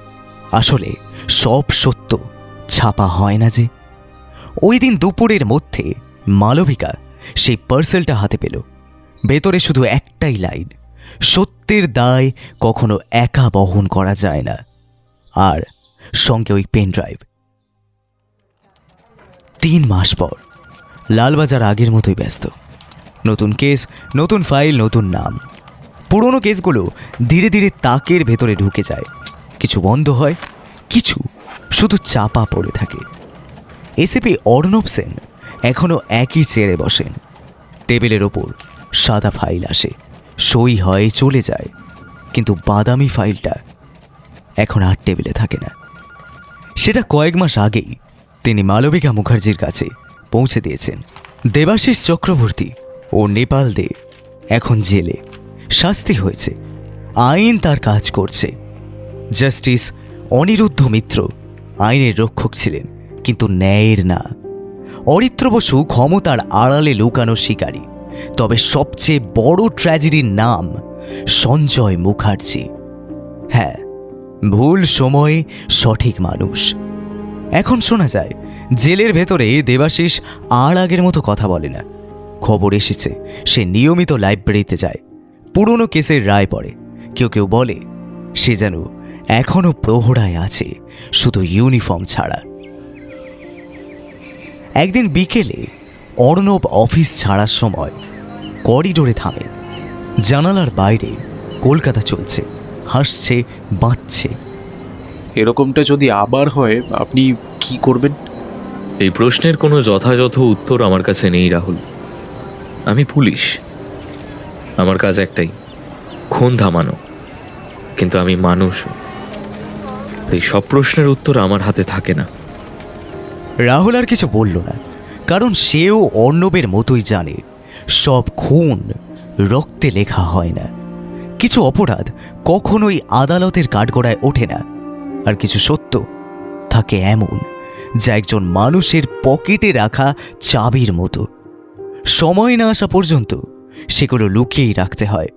আসলে সব সত্য ছাপা হয় না যে। ওই দিন দুপুরের মধ্যে মালবিকা সেই পার্সেলটা হাতে পেল। ভেতরে শুধু একটাই লাইন, সত্যের দায় কখনো একা বহন করা যায় না, আর সঙ্গে ওই পেন ড্রাইভ। 3 মাস পর লালবাজার আগের মতোই ব্যস্ত। নতুন কেস, নতুন ফাইল, নতুন নাম। পুরনো কেসগুলো ধীরে ধীরে তাকের ভেতরে ঢুকে যায়। কিছু বন্ধ হয়, কিছু শুধু চাপা পড়ে থাকে। এসিপি অর্ণব সেন এখনো একই চেয়ারে বসেন। টেবিলের ওপর সাদা ফাইল আসে, সই হয়, চলে যায়, কিন্তু বাদামি ফাইলটা এখন আর টেবিলে থাকে না। সেটা কয়েক মাস আগেই তিনি মালবিকা মুখার্জির কাছে পৌঁছে দিয়েছেন। দেবাশিস চক্রবর্তী ও নেপাল দে এখন জেলে, শাস্তি হয়েছে, আইন তার কাজ করছে। জাস্টিস অনিরুদ্ধ মিত্র আইনের রক্ষক ছিলেন, কিন্তু ন্যায়ের না। অরিত্র বসু ক্ষমতার আড়ালে লুকানো শিকারী। তবে সবচেয়ে বড় ট্র্যাজেডির নাম সঞ্জয় মুখার্জি। হ্যাঁ, ভুল সময়ে সঠিক মানুষ। এখন শোনা যায় জেলের ভেতরে দেবাশিস আর আগের মতো কথা বলে না। খবর এসেছে সে নিয়মিত লাইব্রেরিতে যায়, পুরনো কেসের রায় পড়ে। কেউ কেউ বলে সে যেন এখনো প্রহরায় আছে, শুধু ইউনিফর্ম ছাড়া। একদিন বিকেলে অর্ণব অফিস ছাড়ার সময় করিডোরে থামেন। জানালার বাইরে কলকাতা চলছে, হাসছে, বাঁচছে। এরকমটা যদি আবার হয় আপনি কি করবেন? এই প্রশ্নের কোনো যথাযথ উত্তর আমার কাছে নেই রাহুল। আমি পুলিশ, আমার কাজ একটাই, খুন থামানো। কিন্তু আমি মানুষও, এই সব প্রশ্নের উত্তর আমার হাতে থাকে না। রাহুল আর কিছু বলল না, কারণ সেও অর্ণবের মতোই জানে সব খুন রক্তে লেখা হয় না। কিছু অপরাধ কখনোই আদালতের কাঠগড়ায় ওঠে না, আর কিছু সত্য থাকে এমন যা একজন মানুষের পকেটে রাখা চাবির মতো। সময় না আসা পর্যন্ত সেগুলো লুকিয়েই রাখতে হয়।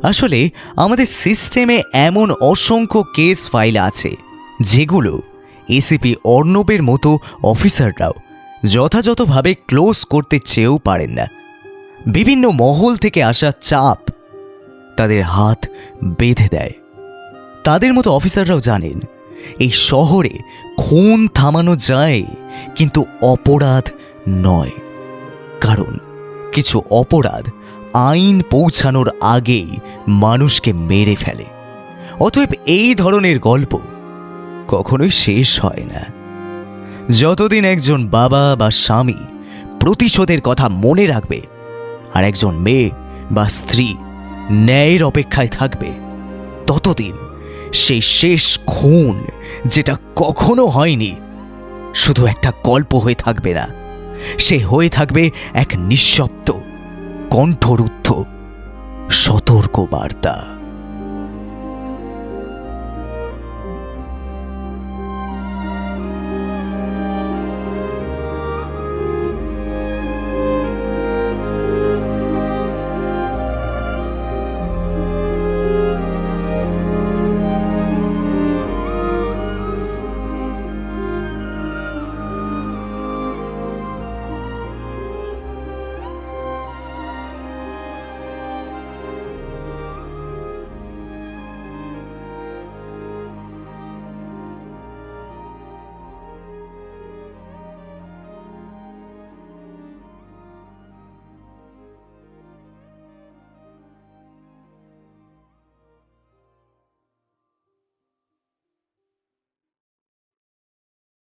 আসলে আমাদের সিস্টেমে এমন অসংখ্য কেস ফাইল আছে যেগুলো এসিপি অর্ণবের মতো অফিসাররাও যথাযথভাবে ক্লোজ করতে চেয়েও পারেন না। বিভিন্ন মহল থেকে আসা চাপ তাদের হাত বেঁধে দেয়। তাদের মতো অফিসাররাও জানেন এই শহরে খুন থামানো যায়, কিন্তু অপরাধ নয়। কারণ কিছু অপরাধ আইন পৌঁছানোর আগেই মানুষকে মেরে ফেলে। অতএব এই ধরনের গল্প কখনোই শেষ হয় না। যতদিন একজন বাবা বা স্বামী প্রতিশোধের কথা মনে রাখবে আর একজন মেয়ে বা স্ত্রী ন্যায়ের অপেক্ষায় থাকবে, ততদিন সেই শেষ খুন, যেটা কখনো হয়নি, শুধু একটা গল্প হয়ে থাকবে না, সে হয়ে থাকবে এক নিঃশব্দ, কণ্ঠরুদ্ধ সতর্ক বার্তা।